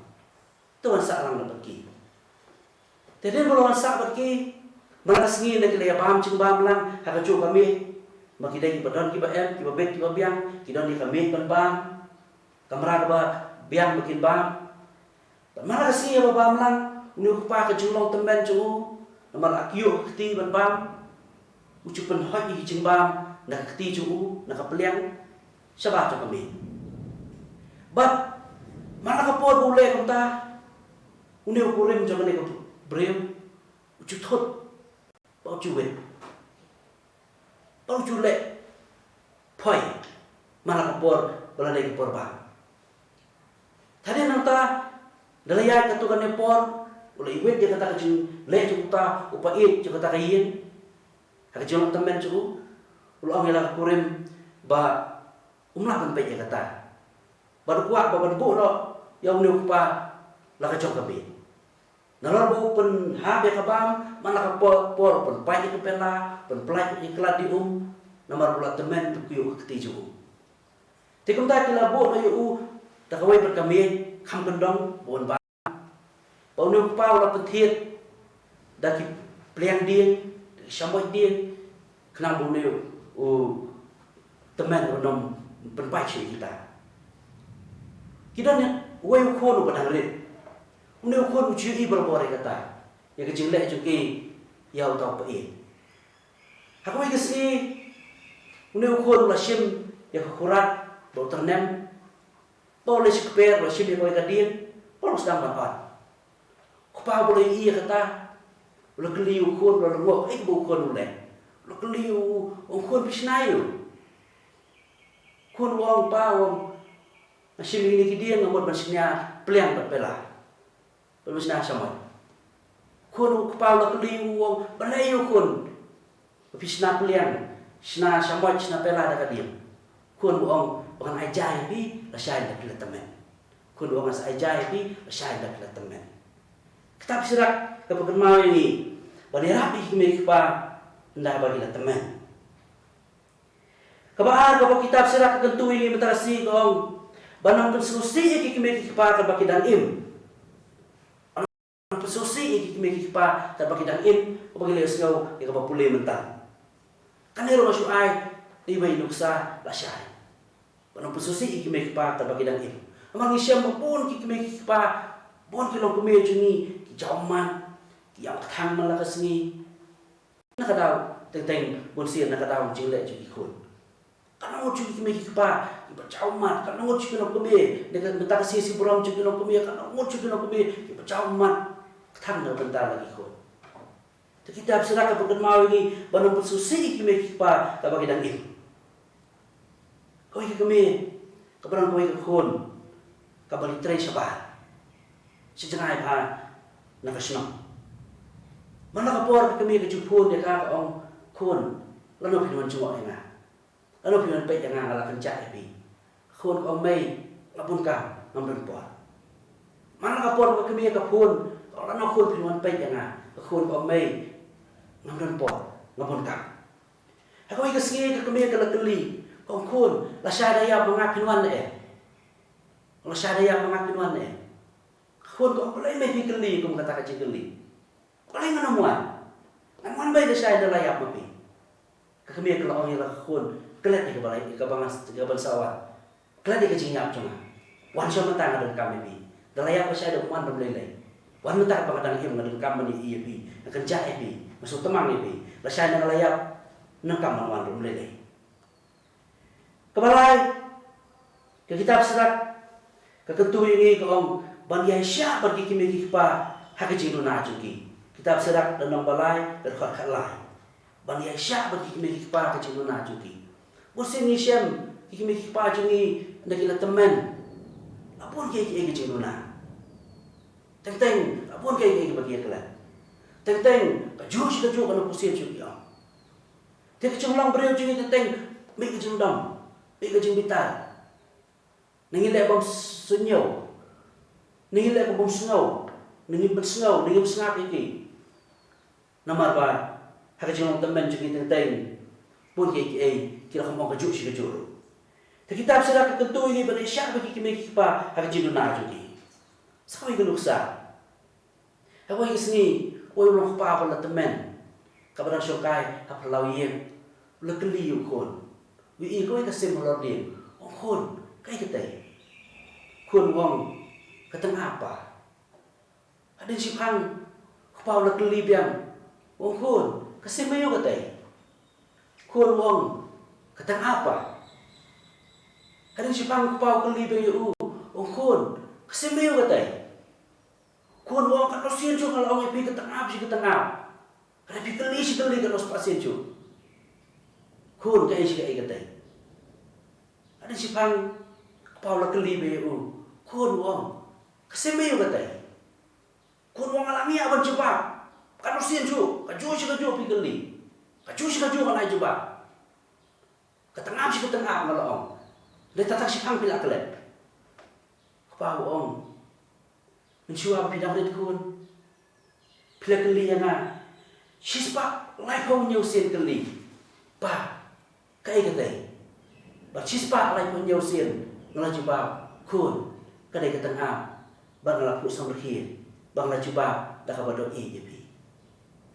Tuan sa lang na pergi. Jadi kalau sak pergi Malas ngin na kilaya paham cing bam lang hakacu kami makidai kipadon kiba kiba bet kiba biang kidon di kami ban bam kamera ba biang makin bam malas ya bam lang nu pa ka jumlong temben cu namar akyu kti ban bam ucupan hoi cing bam na kti cu na kapeliang sabat cu kami bat mana kapor bule kamta uneu kurim jangan ne breu ucu thot bao chuet bao chu lệ phoi mana kapor balai kapor ba thade nang ta dalaya katukan ne por ulai wet dia kata kajing le chu ta upait chu kata kayin ha kajing temen chu ulang ela kurim ba umlah kan pe kata baru kuat ba ban bu no yang ne pa la kajong kabe Nalar bu pen habe kabam mana kapor por pen pai ke pela pen plai ke kladium namar bulat temen tukiu ketiju tikum ta kila bu no yu ta kawai per kami kham kendong bon ba bau nu pa la pethiet da ki pliang dien samoi dien khnam bu neu temen onom pen pai chi kita ne wai ko no badang rit Uneu kon uci berbore kata, ya kecil lek cuki, ya utau pei. Aku ini kesini, uneu kon lasim ya kekurat, bau ternem, bau les keper lasim ya kau kadien, bau sedang manfaat. Kepala boleh iya kata, lo keliu kon lo ngok, bau kon uleh, lo keliu kon bisnayu, kon wong pawong, lasim ini kadien ngamut masnya peliang berpelah. Bermusnah sama. kun kepala keliu wong belayu kun pisna pelian sna samoj sna pela da kadim kun wong bangan ajai bi la syai da temen kun wong as ajai bi la syai da temen kitab sirak kebagan mau ini bani rapi hikmah pa nda bagi la temen kabar kapag kitab sirak kegentu ini mentarasi gong banang pensusi hikmah pa kabaki dan im susi iki pa ta bagi dan in bagi le sngau ke ba pule mentang kan ero masu ai di bai nuksa la syai banang susi iki pa ta bagi dan in amang isyam pun ki pa bon ki long kume juni ki jauman ki yang thang man la kasni nakadaw teng bon sien nakadaw jile ju ikun kan ngo ju ki pa ki ba jauman kan ngo ju ki long kume dengan bentar si buram ju ki long kume kan ngo ju ki long kume ki ba jauman thang na bentar lagi ko. Kita berserah kepada mau ini banang susi kimi pa kabagi dan ini. Kau kami kebarang kau ikon kabali tray sabar. Sejengai pa nakasno. Mana kapor kami kejupun dia ka ong kon lalu pinuan cuma nga. Lalu pinuan pe nga ala kencak epi. Kon ong mai ngapun kam ngambon por. Mana kapor kami kapun kalau nak kun pinuan pe nga kun ong mai ngambon por ngapun kam. Ako ikasngi kami kalakali ong kun la syadaya mangapinuan la syadaya mangapinuan kun ko palay may pikali kung kata kacikali. Palay nga namuan bay na siya na layap mapi. Kakami kalau orang yang kun kelet ni kebalai kebansawan. Kelet ni kecinyap cuma. Wan siya mentang ada kami pi. Dalayap siya ada kuman berlelai. Wan mentang pangadang him ngadeng kami ni iya pi. Nakenja pi. Masuk temang ni pi. La siya na layap nangkam wan berlelai. Kebalai ke kitab serat keketu ini ke om bani Aisyah pergi kimi pa hakiji nuna juki. Kitab serak dan balai berkat kalai. Bani Aisyah pergi kimi pa hakiji nuna juki. Musim Isyam kimi pa jungi nakila temen. Apun ke hakiji nuna. Teng apun ke bagi kelan. Teng kaju kana pusia juki om. Te kecunglang beriu jungi teng mi kejundam. Mi kejung bitar. Nangile bom sunyo. Ningil ko bom snow, ningil bersnow, ningil sngap iki. Namar ba hakajong temen juki teng pun ki kira ko mo kaju si kaju. Ta kitab sila ketu ini bani Aisyah bagi kimi pa hakajong na juki. Sa ko iguluksa. Ako isni, oy mo pa pa la temen. Kabarang syokay haplawiyem. Lekeli ukon. Wi ko ikasim lodin. Okon, kay katay. Kun wong keteng apa? Ada si pang kepau nak libiang, wong kun kesimayu katai. Kun wong keteng apa? Ada si pang kepau kelibiang yu, wong kun kesimayu katai. Kun wong kat pasien cu kalau orang pi keteng apa si keteng apa? Ada pi keli kalau pasien cu. Kun kai si kai katai. Ada si pang kepau nak libiang yu, kun wong kesemayu katai. Kun wong alami aban coba. Kan usin cu, kaju pikeli. Kaju kan ai coba. Ketengah si ketengah ngalong. Le tatak si pang pila kelep. Kepau ong. Mencuba bidang rit kun. Pila keli yang sispa lai pau nyusin keli. Pa, kai katai. Ba sispa lai pau nyusin ngalajuba kun. Kadai ketengah. Bang laku samberhir, bang la cuba dah kabado ibi.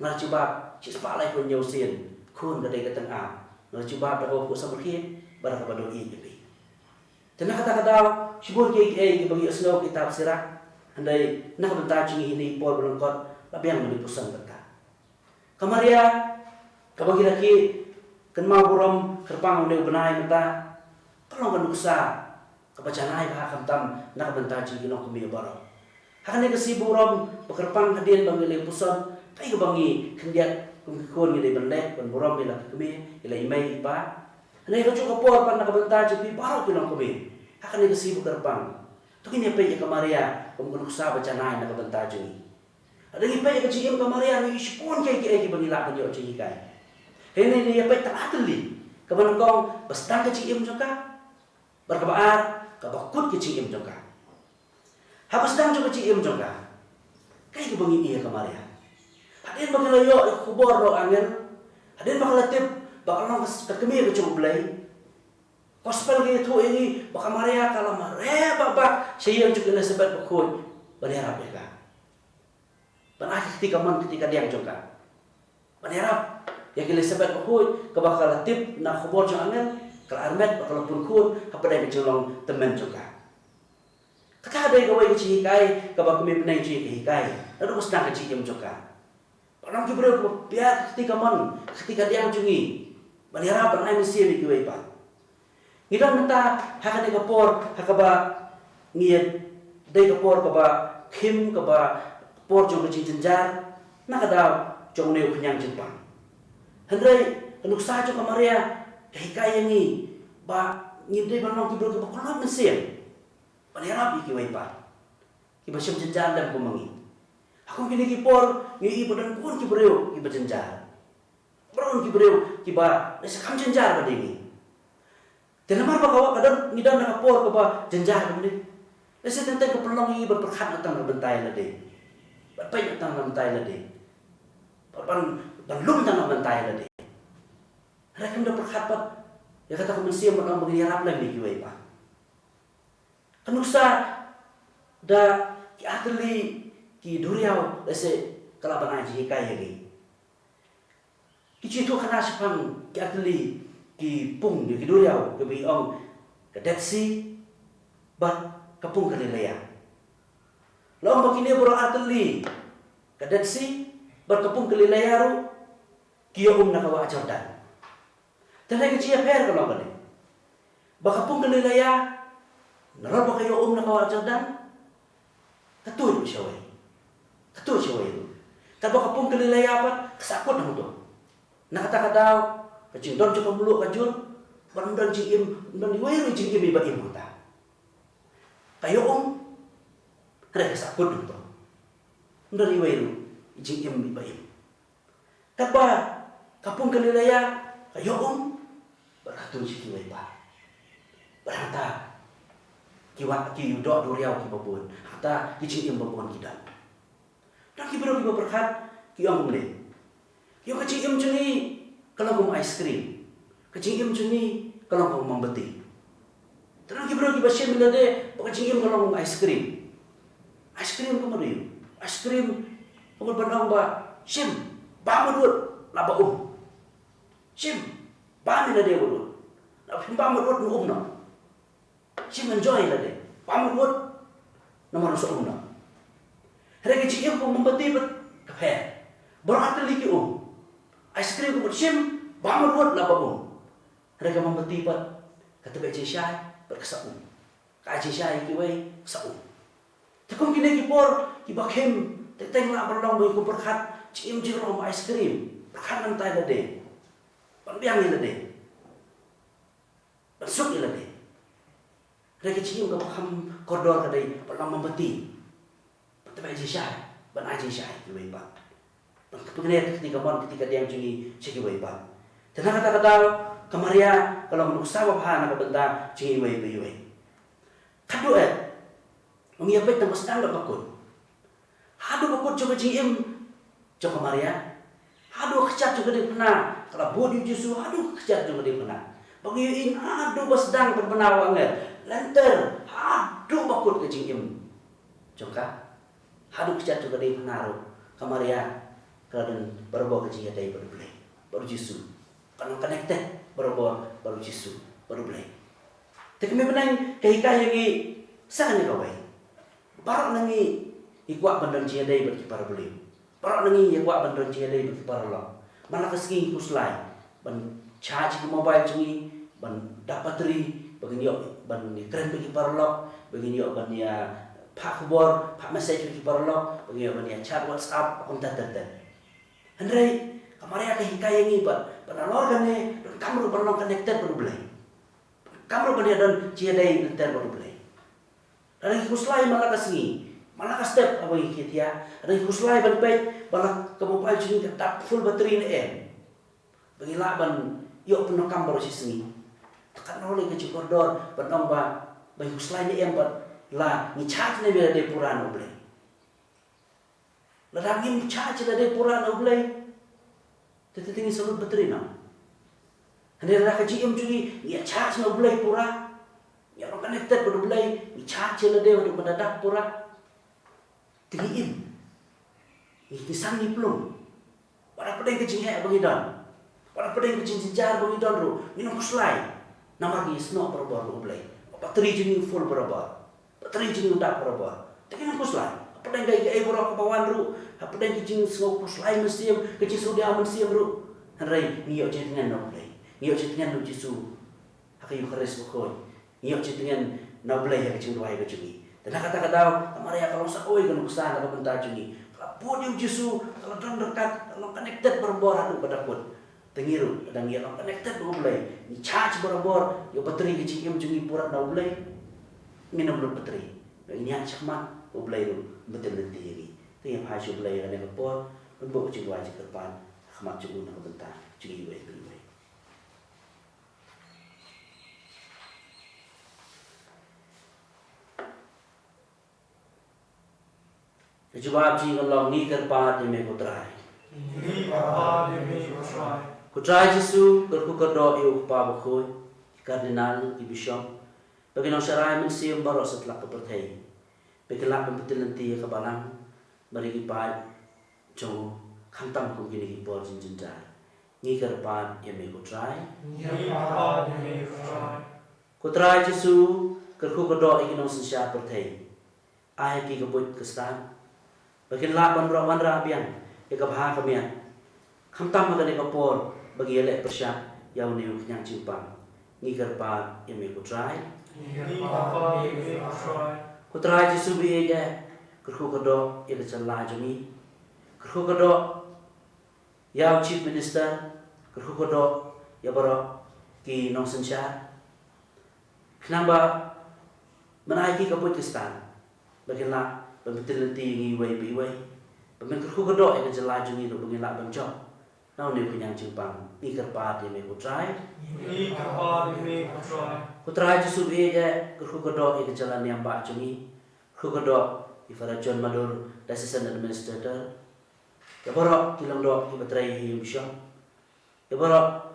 Ngala cuba cispa lai pun nyusin, kun kadai ketengah. Ngala cuba dah kabado samberhir, bang kabado ibi. Tenang kata sibur ke bagi asno kitab sirak. Andai nak bentar cingi ini por berengkot, tapi yang lebih pusang kata. Kamaria kabagi laki kenma burom kerpang udah benai mata. Kalau kan uksa kebacanai bahkan tam nak bentar cingi nok kumi barang. Hakan yang kesiburam bekerpang hadian bangi pusan kai bangi kendiat kungkon ngile benlek ban buram bila kemi ila imai pa. Hanai ko cukup por pan nak bentar cingi barang kinong kumi. Hakan yang kesibuk kerpang. Tu kini apa ya kamaria kemukun uksa bacanai nak bentar cingi. Ada ngipai ke ciem kamaria ni ispon kai bangila banyo cing kai. Hene ni yapai tak atli. Kaban kong bastang ke ciem joka. Berkabar kabakut ke ciem joka. Habas dang juga ciem joka. Kai ke bangi iya kamaria. Hadin bakal yo kubor ro angel. Hadin bakal latip bakal nang kemir ke cung belai. Gospel ke itu ini bakal maria kalau mare babak saya juga na sebab bakut berharap ya kan. Benar ketika dia juga. Berharap ya kile sebab bakut kebakal latip na kubor cung angel kalau armet bakal pun kun apa dah mencolong teman juga. Kata ada yang kawai kecil kai kabak kami penai cik kai. Lalu sedang kecil jam juga. Orang kibro biar ketika dia jungi berharap benar mesti ni kawai pak. Ngidam nata haka de kapor hakaba ngiyet de kapor kaba khim kaba por jong chi jenjar nakadaw jong ne khunyang jipang hendrai anuksa jo kamaria kai ni ba ngide banong kibro ke kolot mesin panera bi ki waipa ki basyam jenjar dan kumangi aku kini kipor ngi ibadan kun kibro ki bajenjar bron kibro ki ba sekam jenjar badini. Dan namar bakawa kadang ngidan nak por ke ba jenjah bende. Lese tentang kepelong ini berperkat datang ke bentai lade. Berpai datang ke bentai lade. Belum datang ke bentai lade. Mereka dah perkat pat. Ya kata kemensia mereka begini harap lagi kiwai pak. Kenusa da ki atli ki duriau lese kalaban aji kai lagi. Ki citu kana sepang ki atli ki pung di kiduriau ke biong ke Dead Sea bat kapung Galilea. Lawan bakini boro atli ke Dead Sea bat kapung Galilea ru kiyo nakawa Jordan. Tanay kecil per kalau balik. Bakapung Galilea narar bakayo nakawa Jordan. Katuy siya itu. Tapi bakapung Galilea bat kesakut na to. Nakataka daw kacing don cukup bulu kajul, bandang cingim, dan diwairu cingim iba imuta. Kayo ada kesakut itu. Dan diwairu cingim iba im. Kapa kapung Galilea kayo berkatun cingim iba. Berhata kiwa yudok duriau kibabun, hata cingim babun kita. Dan kibro berkat kiyong beli. Kiyong kacingim cuni. Kalau kamu ice cream, kecingim cuni kalau kamu membeti. Terus kita basyam milade, kecingim kalau kamu ice cream kamu riu, ice cream kamu bandang ba, sim, bamudut, laba sim, bami lade budut, bamudut no, sim enjoy lade, bamudut, nomor seumna. Hari kecingim kamu membeti bet kafe, berarti lagi ice cream ko sim bangun wot la babong rega mambati pat katabe syai berkesaum ka syai ki wai saum takum kini ki por ki bakhem teteng la berlong boy ko berkat cim jiro ice cream berkat nan tai lade panbiang lade besuk lade rega cim ko bakham kodor kadai berlong mambati katabe syai ban syai ki wai ba Pengennya ketika dia cungi cegi waipa. Tenang kata-kata kemaria kalau untuk sawah hana kebentar cegi waipa. Kado mengiapet tambah sedang tak bakut. Hadu bakut coba cingim coba kemaria. Hadu kecat juga dia pernah. Kalau bodi justru hadu kecat juga dia pernah. Bagiin hadu bersedang berpenawang lenter hadu bakut ke cingim. Coba hadu kecat juga dia pernah kemaria. Kerana baru kecil dari baru boleh, baru jisu. Kalau connected baru jisu, baru boleh. Tapi kami benang kehikai yang sangat kawai. Baru nangi ikuat bandar cia dari bagi para boleh. Baru nangi ikuat bandar cia dari bagi para lo. Mana keski kuslai, ban charge mobile cungi, ban dapat bateri, bagi ban keren bagi para lo, bagi ban ya pak kubor, pak message bagi para lo, bagi ban ya chat WhatsApp, akun tata. Andai kemarin ada hikayat ini pada lorgan ni dan kamu berlong connected baru boleh. Kamu berdia dan cia day connected baru boleh. Dan kuslai malah kesini malah step apa yang kita ada yang kuslai ban page malah kemampuan cumi tetap full bateri ni bagi laban yuk penokam baru sini tekan oleh ke cipordor benong ba bagi kuslai ni ban la ni charge ni bila de puran oblay la daging charge la de puran oblay tetapi tinggi salut bateri na hendak nak GM cumi ya charge na oblay pura ya orang connected pada oblay ni charge la de untuk mendadak pura tinggiin ini sangi pelung pada pedang kecing bagi dan pada pedang kecing sejar bagi dan ru minum kuslai nama lagi snow berubah oblay bateri cumi full berubah bateri cumi udah berubah tapi minum kuslai pedang gaya borok ke bawah ru pedang kecing snow kuslai mesti kecing sudah mesti ru henry niok jenengan oblay niok jenengan lu jisu hakai keres bukan niok jenengan oblay yang kecing dua kecing dan kata-kata kemarin kalau sakoi kan kesana kalau bentar cungi kalau podium jisu kalau dalam dekat kalau connected berbor adu pada pun tengiru dan dia kalau connected oblay ni charge berbor yo bateri kecing cungi purat na oblay minum lu bateri ini yang cakmat oblay lu betul nanti ini tu yang hasil oblay kan yang berbor untuk cungi wajib ke depan khamat cungi nak bentar cungi baik baik jawab ji Allah ni kerpa demi kutrai. Ni kerpa demi kutrai. Kutrai Yesus kerku kerdo iu pa bakoi kardinal di bishop. Bagi nang syarai mensiam baru setelah kepertai. Bagi lap betul nanti kebalang bagi kipai jauh kantam ku gini kipor jinjinjar. Ni kerpa demi kutrai. Ni kerpa demi kutrai. Kutrai Yesus kerku kerdo iu nang sensia pertai. Ai ki kebut kestan. Bagi laban rawan rabian, eka bahag kamian. Kamtam makan eka por bagi elek persyak yau niu kenyang cimpang. Ni kerpa yang me kutrai. Ni kerpa yang me kutrai. Kutrai Yesus bi ege kerku kedok eka celah jemi. Kerku kedok yau chief minister. Kerku kedok ya barok ki nong sensyar. Kenapa menaiki kabut kestan? Bagi lak betul nanti ngiwai biwai. Pemain kerku kedok yang jelajah ni tu pengelak bencok. Nau ni kenyang cimpang. Ni kerpa dia me kutrai. Ni kerpa dia me kutrai. Kutrai Yesus je kerku kedok yang jalan yang bak cumi. Kerku kedok ifara John Madur assistant administrator. Ya borok kilang dok ibatrai hiu bisyo. Ya borok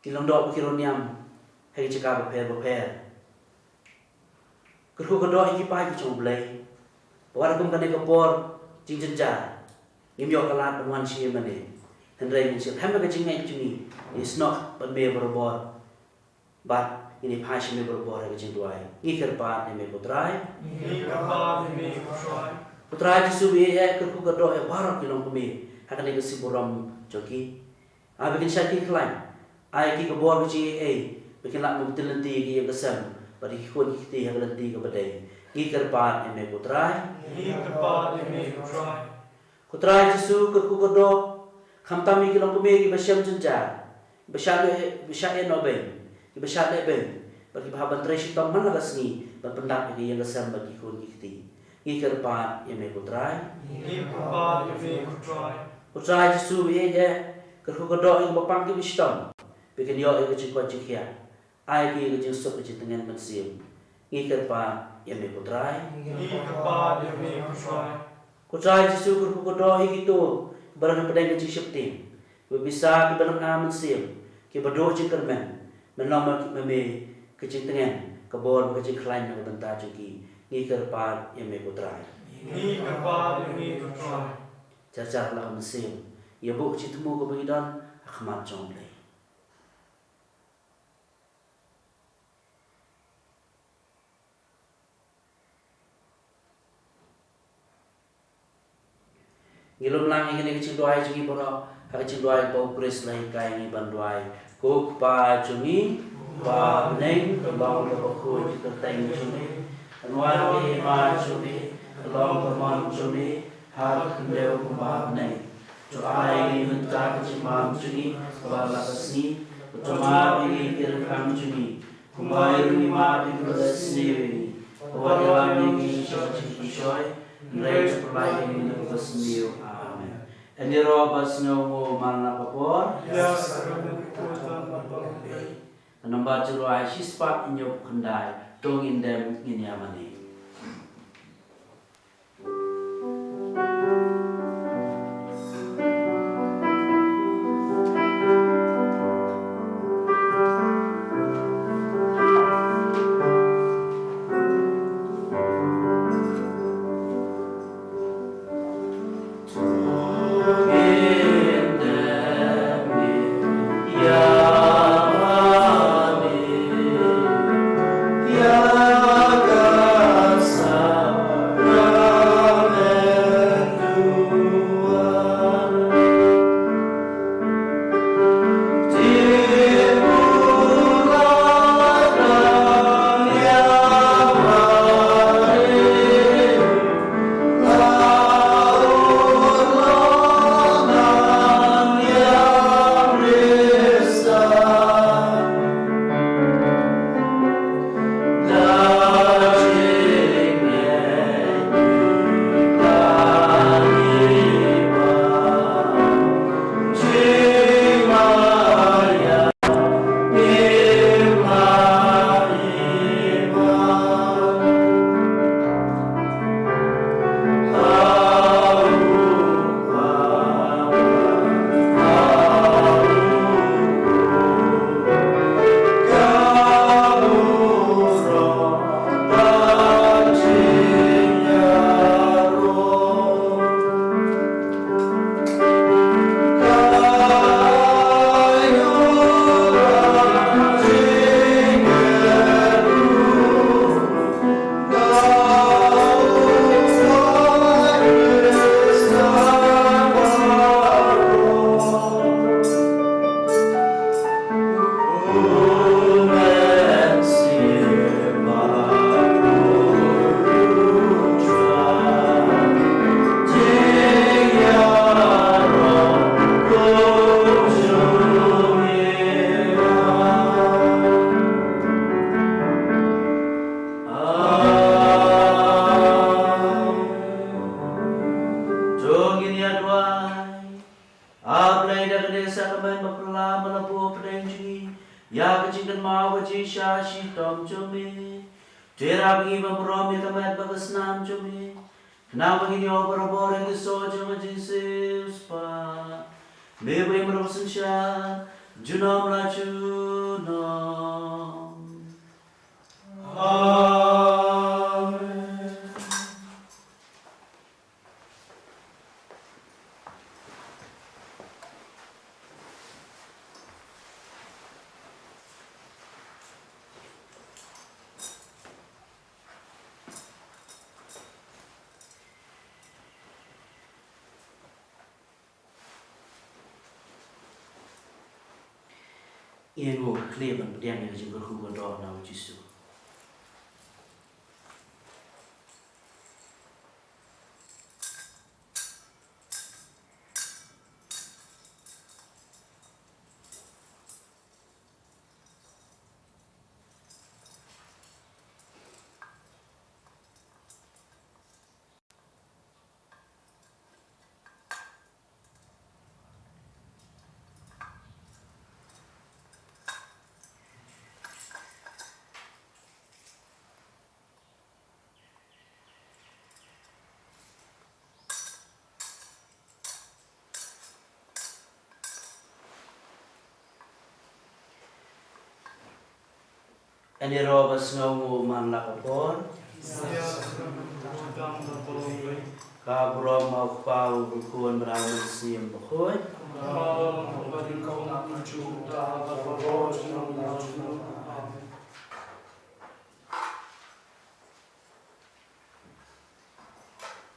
kilang dok bukirun yang hai cakap beper. Kerku kedok ikipai kicau belai. Walaupun kena kepor jingjenjar, ngimyo kalat penuan siya mani, hendrai mensil. Hamba kejingai cumi, is not but me berbor, but ini passion me berbor kejing tuai. Ngikir pat ni me kutrai. Ngikir pat ni me kutrai. Kutrai jisubi kerku kedok barok kilong kumi, akan ni kesiburam joki. Bikin syaki klaim, ki kebor kejing bikin lak membetul nanti ki yang kesem, bagi kikun kiti yang nanti kebedai. Ngikir pat ni me kutrai. Ngikir pat ni me kutrai. Kutrai Yesus kerku kedok kamtami kilong kumi basyam jenjar. Basyam nobeng. Basyam lebeng. Bagi bahaban tresi tam mana kasni berpendak bagi yang kesam bagi kun kiti. Ngikir pat ni me kutrai. Ngikir pat ni me kutrai. Kutrai Yesus je kerku kedok yang bapang ki bistam. Bikin yo ke cikot cikia. Ai ki ke jinsuk ke tengen mensim. Ngikir pat yang me kutrai. Ngikir pat yang me kutrai. Kutrai Yesus kerku kedok itu barang pedang kecil syeptim. Bisa ki barang aman sim. Ki berdok cikermen. Menama meme kecil tengen. Kebor kecil klaim yang bentar cuki. Ngikir pat yang me kutrai. Ngikir pat yang me kutrai. Cacar lah mesim. Ya bu kecil temu ke bagidan akhmat jomblay. Ngilum lang ingin kecil doai jungi bono, kecil doai bau kris lai kai ngi ban doai. Kuk pa jungi, pa neng kembang lebaku di kerteng jungi. Anwar ki ma jungi, long kemang jungi, hal kendeu kembang neng. Doai ngi mentak kecil mam jungi, bala kesni, utama ini kirekam jungi. Kumai rumi ma di belas ni. Kawan ngi shoy, Raise perlahan ini bersemiu. Amin. Ini robas ngawu mana kapor? Yes, I Nampak curai sispat inyuk kendai dong indem ini amani. Iengu kleban pediam yang jengkel hubungan doa nama Yesus. Ini robas ngawu man lakapon. Kabro mau pau berkuan beramal sim berkuan.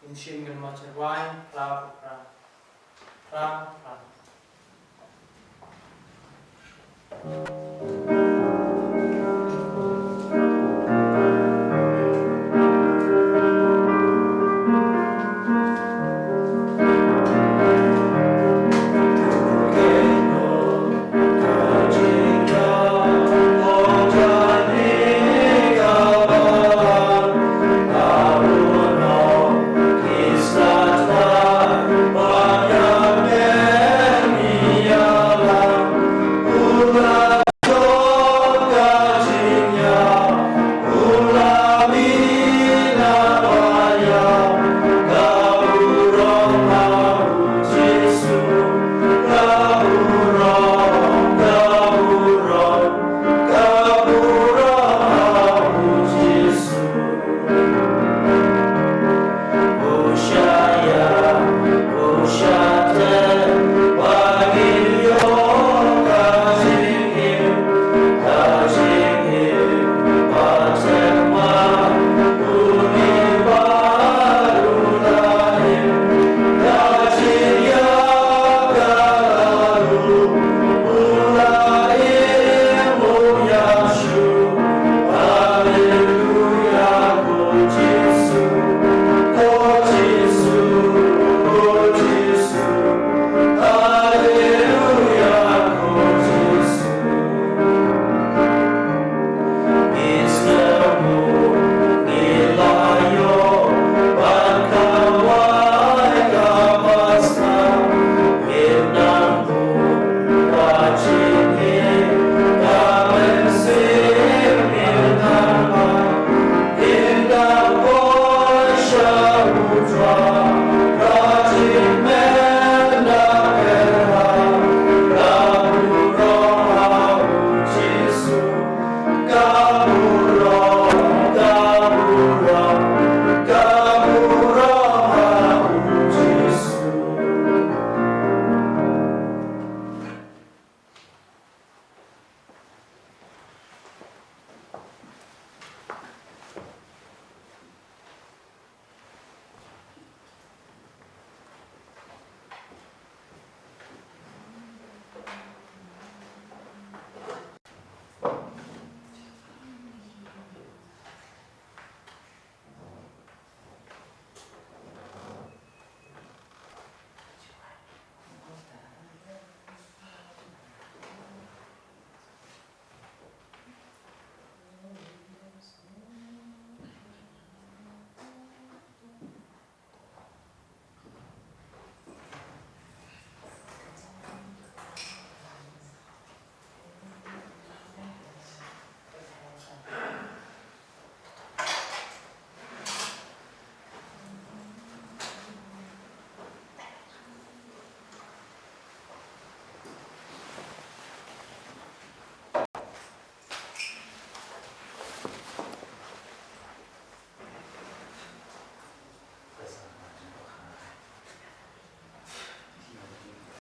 Insin gan macam wine, ra. Ra.